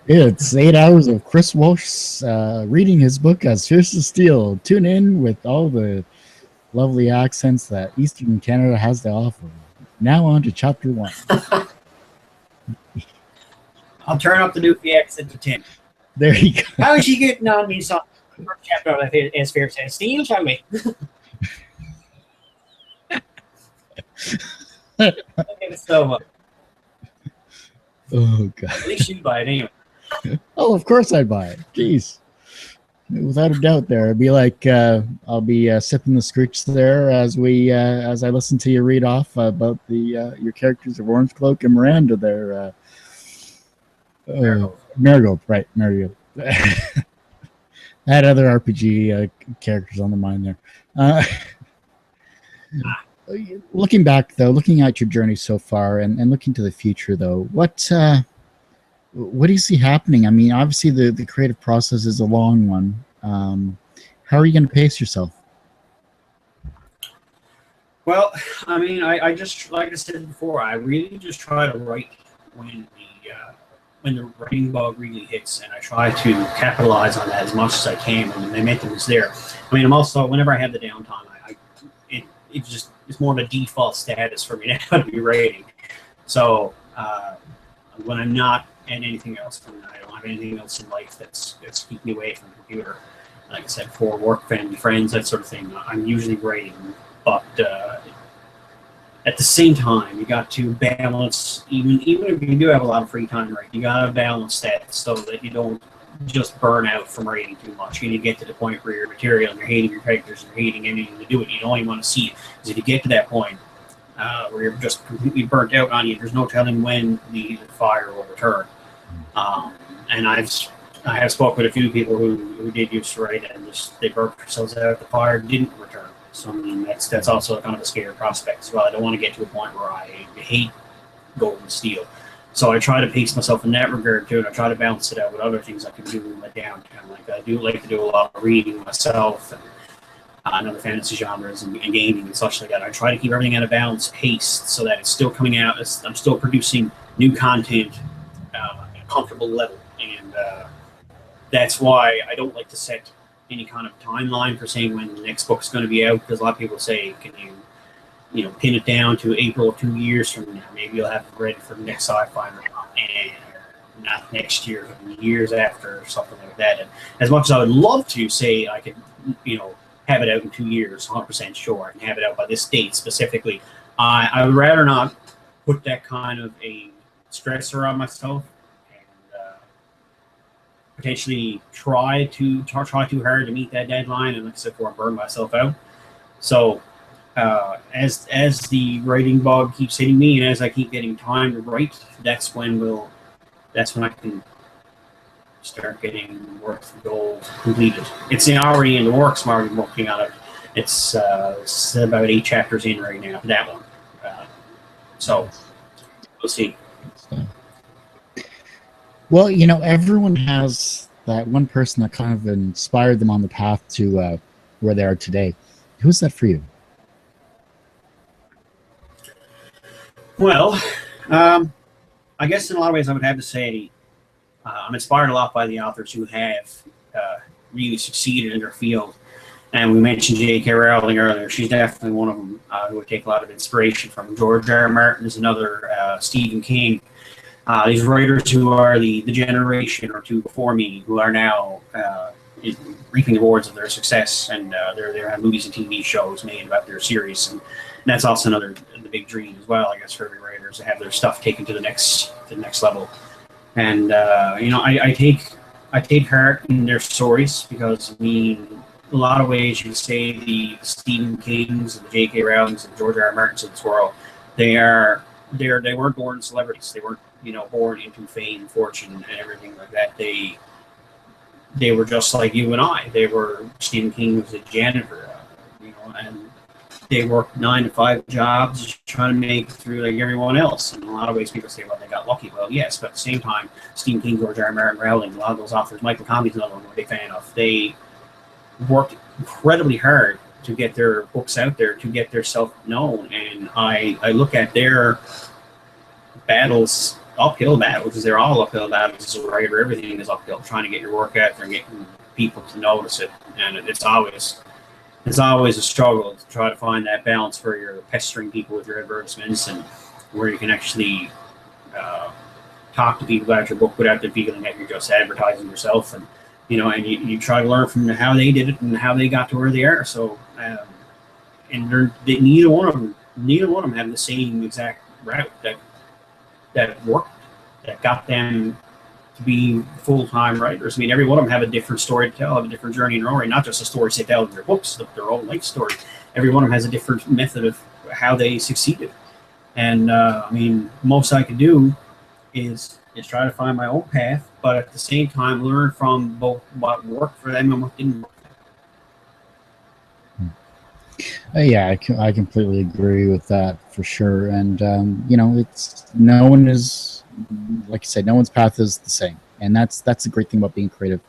It's 8 hours of Chris Walsh reading his book As Firece Steel. Tune in with all the lovely accents that Eastern Canada has to offer. Now on to chapter 1. I'll turn up the Newfie accent to 10. There you go. How is she getting on me? So, first chapter of As Firece Steel, tell me. So, oh god. At least you buy it anyway. Oh, of course I'd buy it. Jeez. Without a doubt there. I'd be like, I'll be sipping the screech there as I listen to you read off about your characters of Orange Cloak and Miranda there. Marigold, right, Marigold. I had other RPG characters on the mind there. Looking back, though, looking at your journey so far and looking to the future, though, what do you see happening? I mean, obviously the creative process is a long one. How are you going to pace yourself? Well, I mean, I just, like I said before, I really just try to write when the writing bug really hits, and I try to capitalize on that as much as I can when the momentum is there. I mean, I'm also, whenever I have the downtime, it's more of a default status for me now to be writing. So when I'm not and anything else, when I don't have anything else in life that's keeping me away from the computer, like I said, for work, family, friends, that sort of thing, I'm usually writing. But at the same time, you got to balance, even if you do have a lot of free time, right? You got to balance that so that you don't just burn out from writing too much. You need to get to the point where you're material and you're hating your characters and you're hating anything to do it. You don't even want to see it. Because if you get to that point where you're just completely burnt out on you, there's no telling when the fire will return. And I have spoken with a few people who did used to write and they burnt themselves out. The fire didn't return. So I mean, that's also kind of a scary prospect as well. I don't want to get to a point where I hate Gold and Steel. So I try to pace myself in that regard too, and I try to balance it out with other things I can do in my downtime. Like I do like to do a lot of reading myself and other fantasy genres and gaming and such like that. I try to keep everything at a balanced pace so that it's still coming out. I'm still producing new content at a comfortable level, and that's why I don't like to set any kind of timeline for saying when the next book's going to be out, because a lot of people say, can you pin it down to April of 2 years from now? Maybe you'll have it ready for the next sci-fi, and not next year, but years after, or something like that. And as much as I would love to say I could, have it out in 2 years, 100% sure, I can have it out by this date specifically, I would rather not put that kind of a stressor on myself. potentially try too hard to meet that deadline, and like I said, before I burn myself out. So as the writing bug keeps hitting me, and as I keep getting time to write, that's when I can start getting Work for Gold completed. It's already in the works. I'm already working on it. It's about 8 chapters in right now. That one. So we'll see. Well, everyone has that one person that kind of inspired them on the path to where they are today. Who's that for you? Well, I guess in a lot of ways I would have to say I'm inspired a lot by the authors who have really succeeded in their field. And we mentioned J.K. Rowling earlier. She's definitely one of them who would take a lot of inspiration from. George R. R. Martin is another. Stephen King. These writers who are the generation or two before me, who are now reaping the rewards of their success, and they have movies and TV shows made about their series, and that's also the big dream as well, I guess, for every writer, is to have their stuff taken to the next level. And I take heart in their stories, because I mean, a lot of ways you can say the Stephen Kings and the J.K. Rowlings and George R. R. Martins of this world, they weren't born celebrities. They weren't born into fame, fortune, and everything like that. They were just like you and I. They were Stephen King was a janitor, and they worked 9-to-5 jobs trying to make it through like everyone else. And in a lot of ways, people say, well, they got lucky. Well, yes, but at the same time, Stephen King, George R. R. Martin, Rowling, a lot of those authors, Michael Conley's another one I'm a big fan of. They worked incredibly hard to get their books out there, to get their self known. And I look at their battles, uphill battles, because they're all uphill battles as a writer. Everything is uphill, trying to get your work out there and getting people to notice it. And it's always a struggle to try to find that balance where you're pestering people with your advertisements, and where you can actually talk to people about your book without them feeling that you're just advertising yourself. And and you try to learn from how they did it and how they got to where they are. So, and neither one of them have the same exact route that worked, that got them to be full-time writers. I mean, every one of them have a different story to tell, have a different journey in their own, not just a story they tell in their books, their own life story. Every one of them has a different method of how they succeeded. And I mean, most I could do is try to find my own path, but at the same time learn from both what worked for them and what didn't work. Yeah, I completely agree with that for sure. And it's no one is, like you said, no one's path is the same, and that's the great thing about being a creative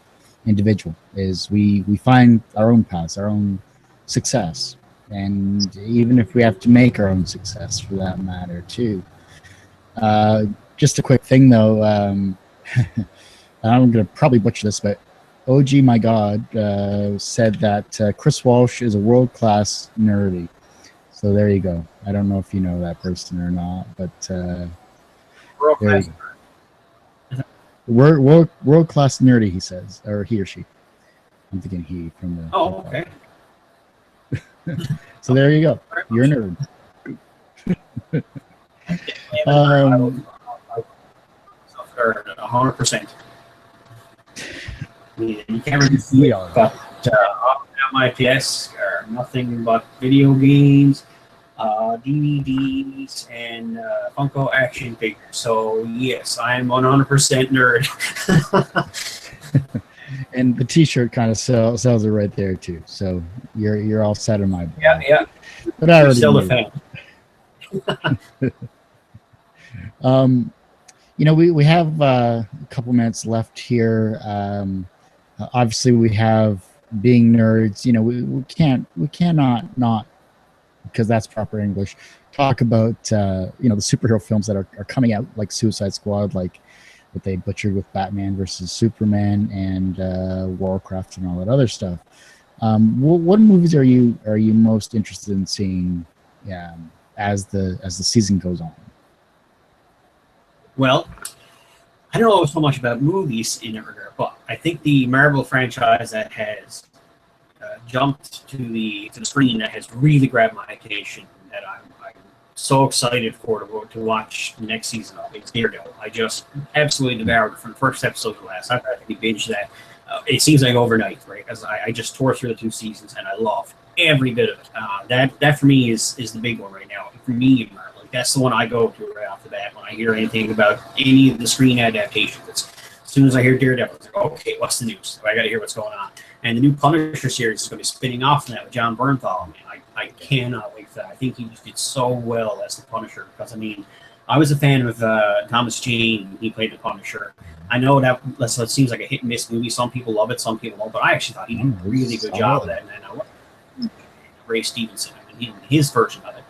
individual, is we find our own paths, our own success, and even if we have to make our own success for that matter too. Just a quick thing though, I'm gonna probably butcher this, but OG My God said that Chris Walsh is a world-class nerdy. So there you go. I don't know if you know that person or not, but world-class nerdy, he says, or he or she. I'm thinking he from the. Oh, okay. So there you go. You're a nerd. 100%. You can't really see it, but on my PS are nothing but video games, DVDs, and Funko action figures. So yes, I am 100% nerd. And the T-shirt kind of sells it right there too. So you're all set in my book. Yeah. But I already still a fan. We have a couple minutes left here. Obviously, we have being nerds. We cannot not, because that's proper English, talk about the superhero films that are coming out, like Suicide Squad, like what they butchered with Batman versus Superman and Warcraft and all that other stuff. What movies are you most interested in seeing as the season goes on? Well, I don't know so much about movies in that regard, but I think the Marvel franchise that has jumped to the screen, that has really grabbed my attention, that I'm so excited to watch the next season of. It's Daredevil. I just absolutely devoured it from the first episode to last. I practically binged that. It seems like overnight, right? Because I just tore through the 2 seasons and I loved every bit of it. That for me is the big one right now. For me, Marvel, like, that's the one I go to right off the bat when I hear anything about any of the screen adaptations. As soon as I hear Daredevil, it's like, okay, what's the news? I got to hear what's going on. And the new Punisher series is going to be spinning off from that with John Bernthal. Man, I cannot wait for that. I think he just did so well as the Punisher because, I mean, I was a fan of Thomas Jane. He played the Punisher. I know that seems like a hit and miss movie. Some people love it, some people don't. But I actually thought he did a really good job of that. And I love Ray Stevenson and his version of it.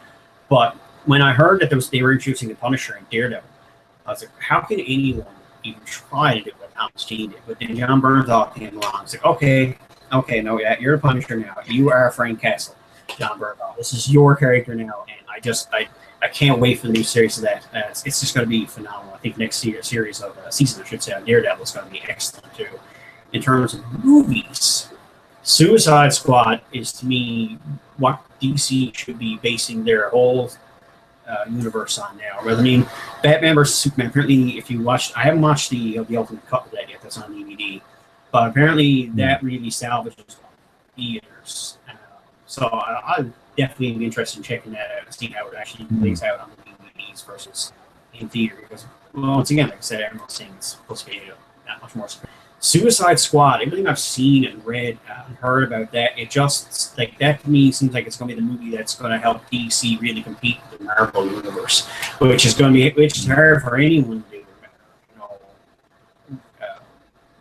But when I heard that they were introducing the Punisher and Daredevil, I was like, how can anyone even try to do what Thomas Jane did? But then John Bernthal came along. It's like, okay, no, yeah, you're a Punisher now. You are Frank Castle, John Bernthal. This is your character now, and I can't wait for the new series of that. It's just going to be phenomenal. I think next series of season, I should say, on Daredevil is going to be excellent too. In terms of movies, Suicide Squad is to me what DC should be basing their whole universe on now. I mean, Batman vs Superman. Apparently, if you watched, I haven't watched the ultimate cut of that yet. That's on DVD, but apparently that really salvages theaters. So I'd definitely be interested in checking that out and seeing how it actually plays out on the DVDs versus in theater. Because, well, once again, like I said, everyone's saying it's supposed to be that much more. Suicide Squad, everything I've seen and read and heard about that, it just, like, that to me seems like it's going to be the movie that's going to help DC really compete with the Marvel universe, which is hard for anyone to do. You know,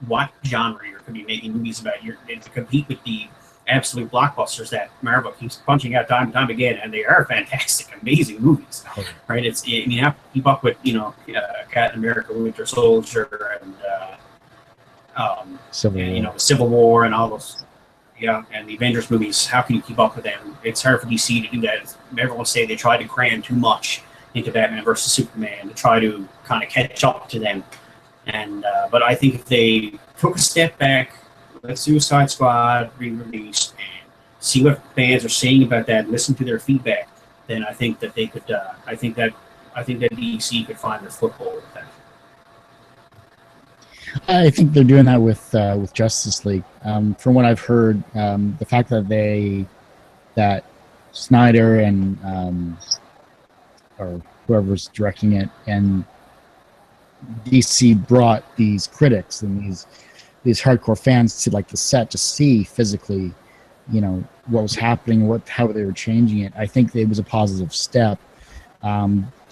what genre you're going to be making movies about, to compete with the absolute blockbusters that Marvel keeps punching out time and time again, and they are fantastic, amazing movies, right? You have to keep up with, Captain America, Winter Soldier, and Civil War and all those, and the Avengers movies. How can you keep up with them? It's hard for DC to do that. Everyone say they try to cram too much into Batman versus Superman to try to kind of catch up to them. And but I think if they took a step back, let Suicide Squad re-release and see what fans are saying about that, and listen to their feedback, then I think that they could. I think that DC could find their foothold with that. I think they're doing that with Justice League. From what I've heard, the fact that Snyder and or whoever's directing it and DC brought these critics and these hardcore fans to like the set to see physically, what was happening, how they were changing it. I think it was a positive step.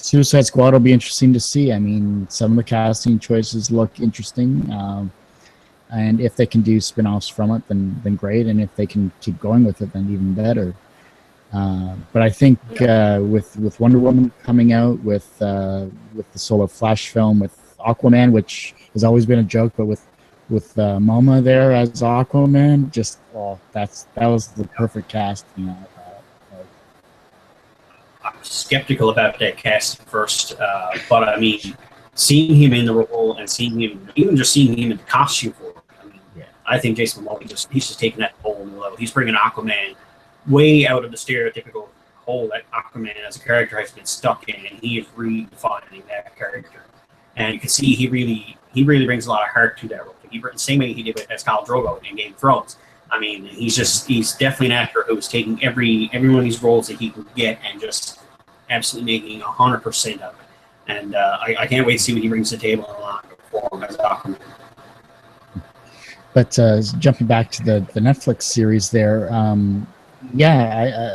Suicide Squad will be interesting to see. I mean, some of the casting choices look interesting, and if they can do spin-offs from it, then great. And if they can keep going with it, then even better. But I think with Wonder Woman coming out, with the solo Flash film, with Aquaman, which has always been a joke, but with Momoa there as Aquaman, that was the perfect cast. I was skeptical about that cast first, but I mean, seeing him in the role and seeing him in the costume for it, I think Jason Momoa he's just taking that whole new level. He's bringing Aquaman way out of the stereotypical hole that Aquaman as a character has been stuck in, and he is redefining that character. And you can see he really brings a lot of heart to that role. The same way he did as Khal Drogo in Game of Thrones. I mean, he's definitely an actor who's taking every one of these roles that he could get and just absolutely making 100% of it. And I can't wait to see what he brings to the table in a longer form as Aquaman. But jumping back to the Netflix series there, I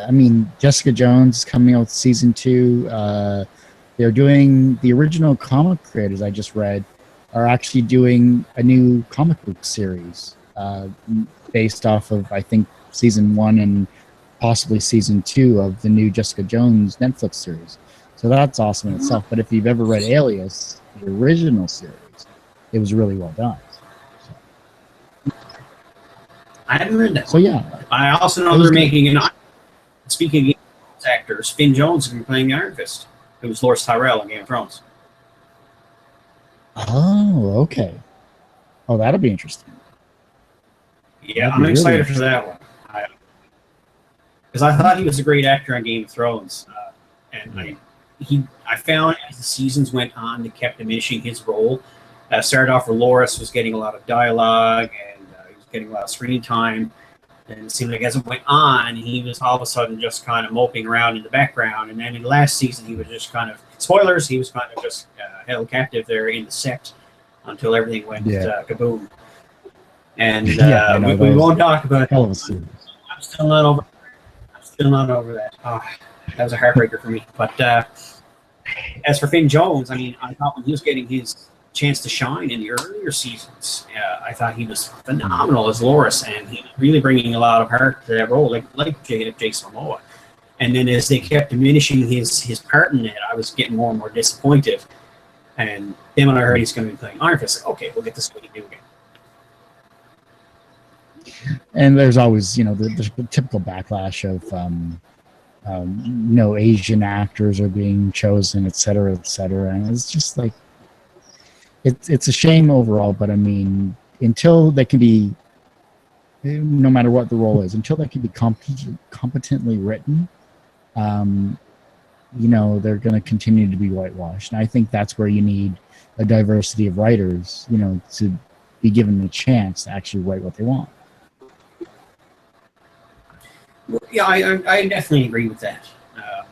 mean, Jessica Jones coming out with season 2. They're doing the original comic creators I just read are actually doing a new comic book series based off of, I think, season 1 and possibly season 2 of the new Jessica Jones Netflix series. So that's awesome in itself. But if you've ever read Alias, the original series, it was really well done. I haven't read that. So yeah, I also know they're making speaking of actors, Finn Jones is going to be playing the Iron Fist, who was Loras Tyrell in Game of Thrones. Oh, okay. Oh, that'll be interesting. Yeah, I'm excited for that one. Because I thought he was a great actor on Game of Thrones, and I found as the seasons went on, they kept diminishing his role. Started off where Loris was getting a lot of dialogue and he was getting a lot of screen time. And it seemed like as it went on, he was all of a sudden just kind of moping around in the background. And then in the last season, he was just kind of, spoilers, he was kind of just held captive there in the set until everything went kaboom. And we won't talk about it. I'm still not over that. Oh, that was a heartbreaker for me. But as for Finn Jones, I mean, I thought when he was getting his chance to shine in the earlier seasons, I thought he was phenomenal as Loris, and he was really bringing a lot of heart to that role, like Jason Momoa. And then as they kept diminishing his part in it, I was getting more and more disappointed. And then when I heard he's going to be playing Iron Fist, okay, we'll get this what you do again. And there's always, the typical backlash of, Asian actors are being chosen, et cetera, and it's just like, it's a shame overall. But I mean, until they can be, no matter what the role is, until they can be competently written, they're going to continue to be whitewashed. And I think that's where you need a diversity of writers, to be given the chance to actually write what they want. Yeah, I definitely agree with that.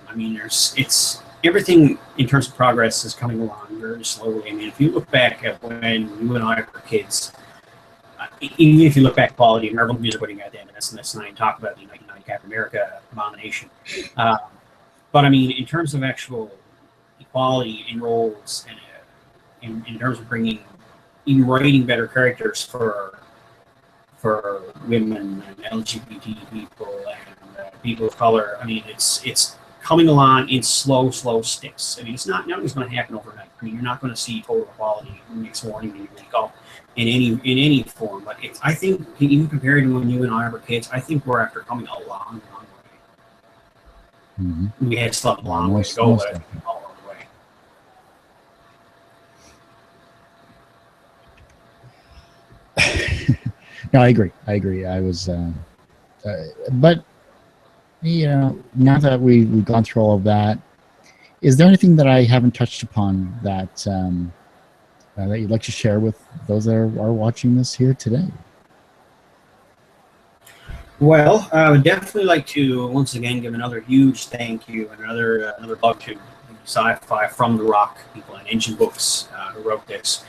I mean, it's everything in terms of progress is coming along very slowly. I mean, if you look back at when you and I were kids, even if you look back at quality, Marvel movies are putting out the MS9 and talk about the 1990 Captain America abomination. But I mean, in terms of actual equality in roles and in terms of even writing better characters for women and LGBT people and people of color. I mean, it's coming along in slow sticks. I mean, it's nothing's going to happen overnight. I mean, you're not going to see total equality next morning when you wake up in any form. But I think even compared to when you and I were kids, I think we're after coming a long way. Mm-hmm. We had still a long way to go, but I think all along the way. No, I agree. I was, but now that we've gone through all of that, is there anything that I haven't touched upon that that you'd like to share with those that are watching this here today? Well, I would definitely like to once again give another huge thank you and another plug to Sci-Fi from the Rock people and Engine Books who wrote this.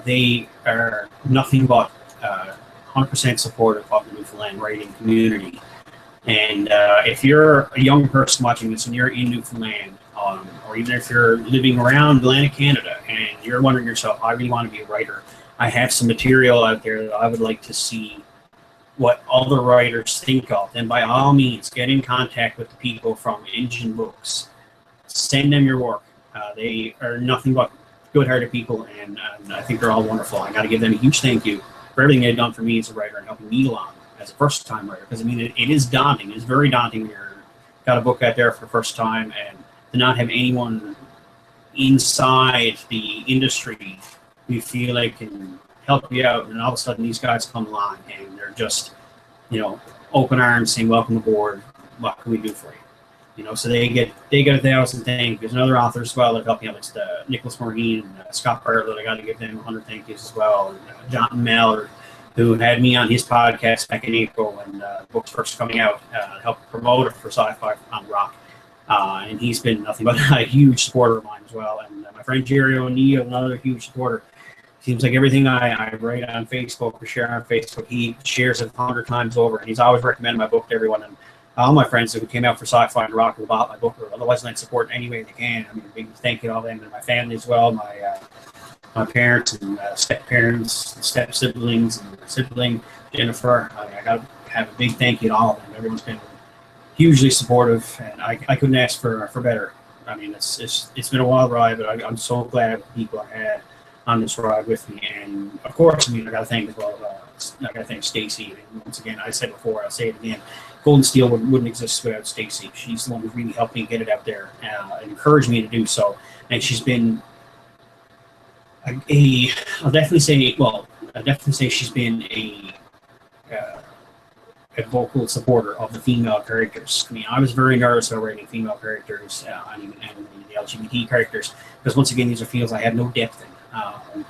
They are nothing but 100% supportive of the Newfoundland writing community. And if you're a young person watching this and you're in Newfoundland, or even if you're living around Atlantic Canada and you're wondering yourself, I really want to be a writer, I have some material out there that I would like to see what other writers think of, then by all means get in contact with the people from Engine Books. Send them your work. They are nothing but good-hearted people, and I think they're all wonderful. I got to give them a huge thank you for everything they've done for me as a writer and helping me along as a first-time writer. Because I mean, it is daunting. It's very daunting when you're got a book out there for the first time and to not have anyone inside the industry you feel like can help you out. And all of a sudden, these guys come along and they're just, open arms saying, "Welcome aboard. What can we do for you?" So they get 1,000 thank yous. There's another author as well that helped me out. It's Nicholas Maureen and Scott Bartlett. I got to give them 100 thank yous as well. And Jonathan Mallard, who had me on his podcast back in April when the book's first coming out, helped promote it for Sci-Fi on Rock. And he's been nothing but a huge supporter of mine as well. And my friend Jerry O'Neill, another huge supporter. Seems like everything I write on Facebook or share on Facebook, he shares it 100 times over. And he's always recommended my book to everyone. And all my friends who came out for Sci-Fi and Rock who bought my book or otherwise lend support in any way they can. I mean, big thank you to all them and my family as well, my parents and step-parents, step-siblings, and sibling Jennifer. I got to have a big thank you to all of them. Everyone's been hugely supportive, and I couldn't ask for better. I mean, it's been a wild ride, but I'm so glad the people I had on this ride with me. And of course, I mean, I got to thank as well. I got to thank Stacy. And once again, I said before, I'll say it again. Gold and Steel wouldn't exist without Stacy. She's the one who really helped me get it out there and encouraged me to do so. And she's been I'll definitely say she's been a vocal supporter of the female characters. I mean, I was very nervous about writing female characters and the LGBT characters, because once again, these are fields I had no depth in,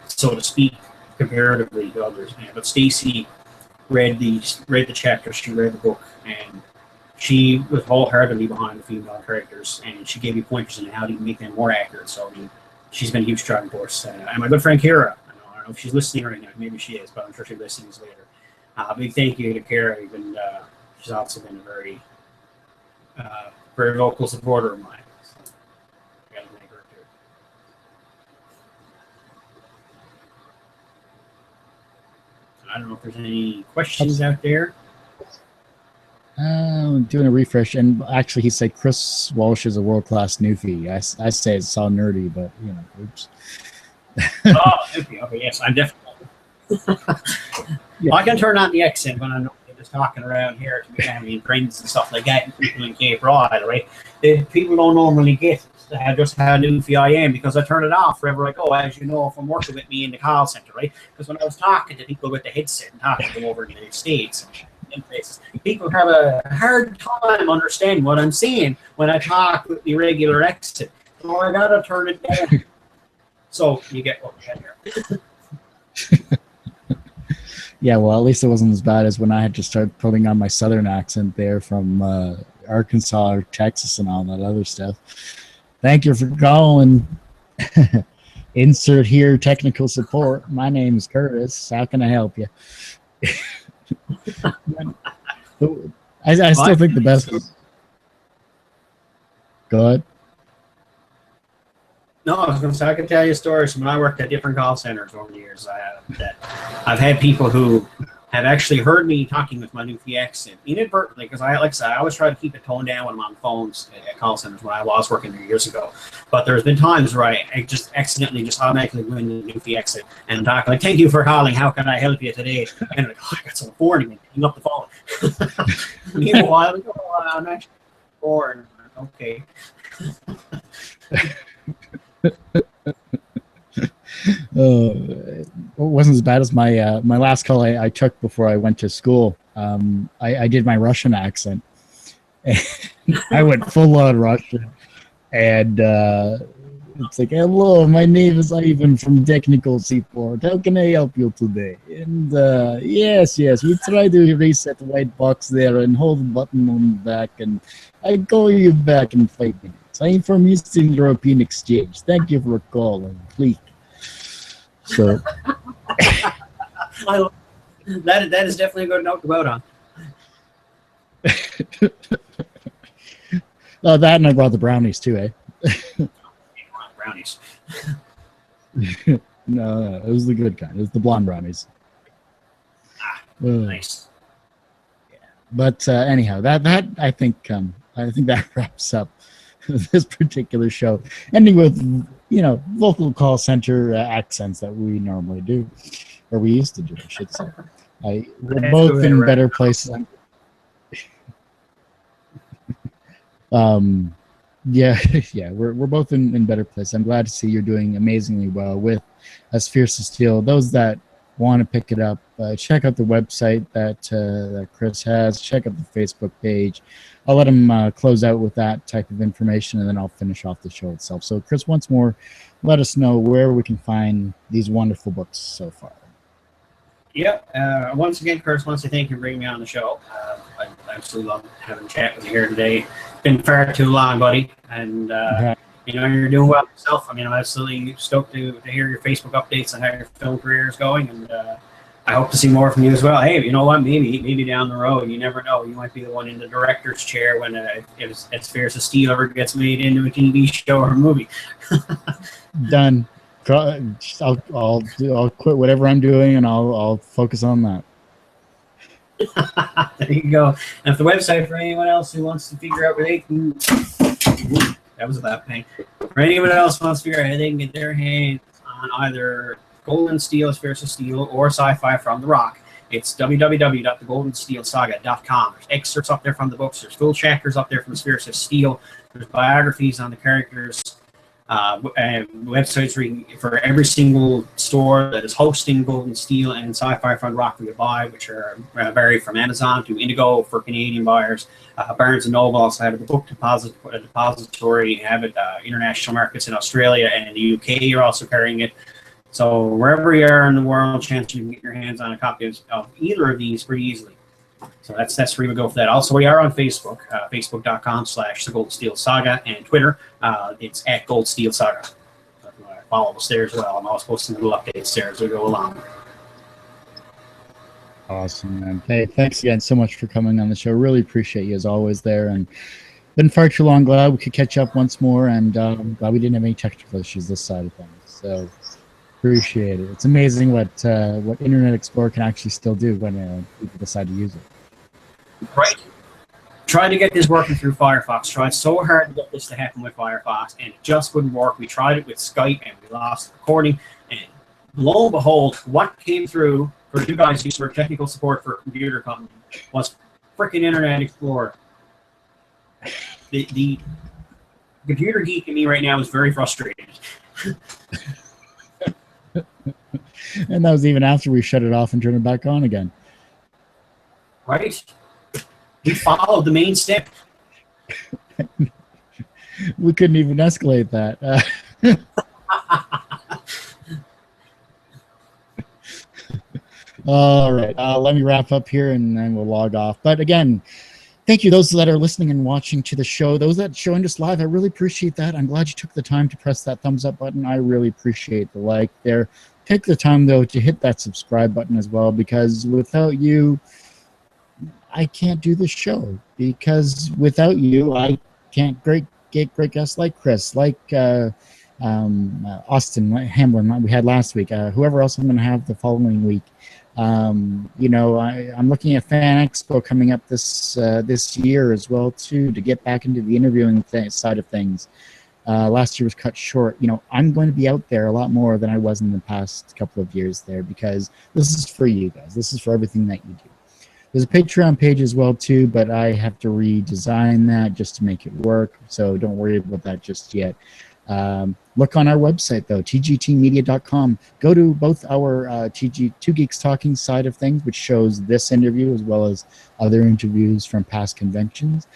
so to speak, comparatively to others. But Stacey read the chapter, she read the book, and she was wholeheartedly behind the female characters, and she gave me pointers on how to make them more accurate. So I mean, she's been a huge driving force. And my good friend Kara, I don't know if she's listening right now, maybe she is, but I'm sure she'll listen later. Big thank you to Kara. Even she's also been a very, very vocal supporter of mine. So, I gotta thank her too. I don't know if there's any questions out there. I'm doing a refresh, and actually, he said Chris Walsh is a world-class newfie. I say it's all nerdy, but you know, oops. Oh, newfie. Okay, yes, I'm definitely. Yeah. I can turn on the accent when I'm not just talking around here to family and friends and stuff like that, and people in Cape Broad, right? People don't normally get just how newfie I am, because I turn it off wherever I go, as you know, from working with me in the call center, right? Because when I was talking to people with the headset and talking to them over in the States and places, people have a hard time understanding what I'm saying when I talk with the regular accent. So I gotta turn it down. So you get what we had here. Yeah, well, at least it wasn't as bad as when I had to start putting on my southern accent there from Arkansas or Texas and all that other stuff. Thank you for calling. Insert here technical support. My name is Curtis. How can I help you? I still think the best. Go ahead. No, I was going to say, I can tell you stories from when I worked at different call centers over the years. I've had people who have actually heard me talking with my newfie accent inadvertently, because like I said, I always try to keep it toned down when I'm on phones at call centers when I was working there years ago. But there's been times where I just accidentally just automatically go into the newfie accent and talk like, "Thank you for calling. How can I help you today?" And I'm like, "Oh, I got some warning," and hang up the phone. Meanwhile, I'm actually bored. Okay. It wasn't as bad as my my last call I took before I went to school. I did my Russian accent. I went full on Russian, and it's like, "Hello, my name is Ivan from Technical Support. How can I help you today?" And yes, we try to reset the white box there and hold the button on the back, and I call you back in 5 minutes. I'm from Eastern European Exchange. Thank you for calling. Please. So that is definitely a good note to go out on. Oh, that, and I brought the brownies too, eh? Brownies. No, it was the good kind. It was the blonde brownies. Nice. Yeah. But anyhow, that I think that wraps up this particular show, ending with, you know, local call center accents that we normally do, or we used to do, I should say. We're both in better places. We're both in better place. I'm glad to see you're doing amazingly well with As Fierce as Steel. Those that want to pick it up, check out the website that Chris has. Check out the Facebook page. I'll let him close out with that type of information, and then I'll finish off the show itself. So, Chris, once more, let us know where we can find these wonderful books so far. Yep. Once again, Chris, wants to thank you for bringing me on the show. I absolutely love having a chat with you here today. Been far too long, buddy, and you know, you're doing well yourself. I mean, I'm absolutely stoked to hear your Facebook updates on how your film career is going, and I hope to see more from you as well. Hey, you know what? Maybe down the road, you never know. You might be the one in the director's chair when As Firece as Steel ever gets made into a TV show or a movie. Done. I'll quit whatever I'm doing, and I'll focus on that. There you go. And if the website for anyone else who wants to figure out where they can, that was a loud pain. For anyone else who wants to figure out how they can get their hands on either Gold and Steel, As Firece as Steel, or Sci-Fi from the Rock, it's www.thegoldensteelsaga.com. There's excerpts up there from the books. There's full chapters up there from As Firece as Steel. There's biographies on the characters. websites for every single store that is hosting Gold and Steel and Sci-Fi Front Rock and Goodbye, which are vary from Amazon to Indigo for Canadian buyers. Barnes & Noble also have the book depository, have it international markets in Australia and the UK. You're also carrying it. So wherever you are in the world, chance you can get your hands on a copy of either of these pretty easily. So that's where we go for that. Also, we are on Facebook, facebook.com/The Gold Steel Saga, and Twitter, it's at Gold Steel Saga. So if you want to follow us there as well. I'm always posting little updates there as we go along. Awesome, man. Hey, thanks again so much for coming on the show. Really appreciate you as always there. And been far too long. Glad we could catch up once more, and glad we didn't have any technical issues this side of things. So appreciate it. It's amazing what Internet Explorer can actually still do when people decide to use it. Right. Tried to get this working through Firefox. Tried so hard to get this to happen with Firefox, and it just wouldn't work. We tried it with Skype, and we lost the recording. And lo and behold, what came through for you guys who were technical support for a computer company was freaking Internet Explorer. The computer geek in me right now is very frustrated. And that was even after we shut it off and turned it back on again. Right? We followed the main step. We couldn't even escalate that. All right. Let me wrap up here and then we'll log off. But again, thank you, those that are listening and watching to the show. Those that joined us live, I really appreciate that. I'm glad you took the time to press that thumbs up button. I really appreciate the like there. Take the time, though, to hit that subscribe button as well, because without you, I can't do this show. Because without you, I can't get great guests like Chris, like Austin Hamlin we had last week, whoever else I'm going to have the following week. You know, I'm looking at Fan Expo coming up this year as well too, to get back into the interviewing side of things. Last year was cut short. You know, I'm going to be out there a lot more than I was in the past couple of years there, because this is for you guys. This is for everything that you do. There's a Patreon page as well too, but I have to redesign that just to make it work. So don't worry about that just yet. Look on our website, though, tgtmedia.com. Go to both our Two Geeks Talking side of things, which shows this interview as well as other interviews from past conventions.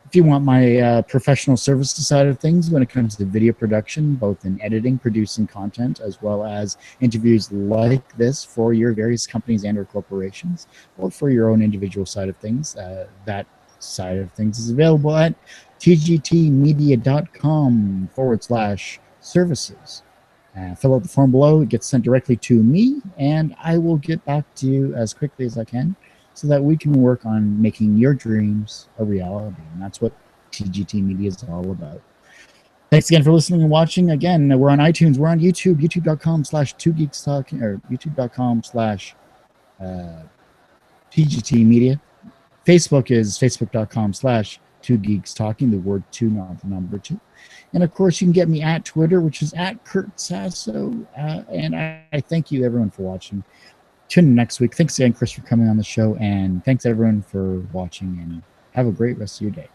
If you want my professional services side of things when it comes to video production, both in editing, producing content, as well as interviews like this for your various companies and or corporations, or for your own individual side of things, that side of things is available at tgtmedia.com/services. Fill out the form below. It gets sent directly to me, and I will get back to you as quickly as I can so that we can work on making your dreams a reality. And that's what TGT Media is all about. Thanks again for listening and watching. Again, we're on iTunes. We're on YouTube, youtube.com/2geekstalking, or youtube.com/TGT Media. Facebook is facebook.com/2geekstalking, the word 2, not the number 2. And of course, you can get me at Twitter, which is at Kurt Sasso. And I thank you, everyone, for watching. Tune in next week. Thanks again, Chris, for coming on the show. And thanks, everyone, for watching. And have a great rest of your day.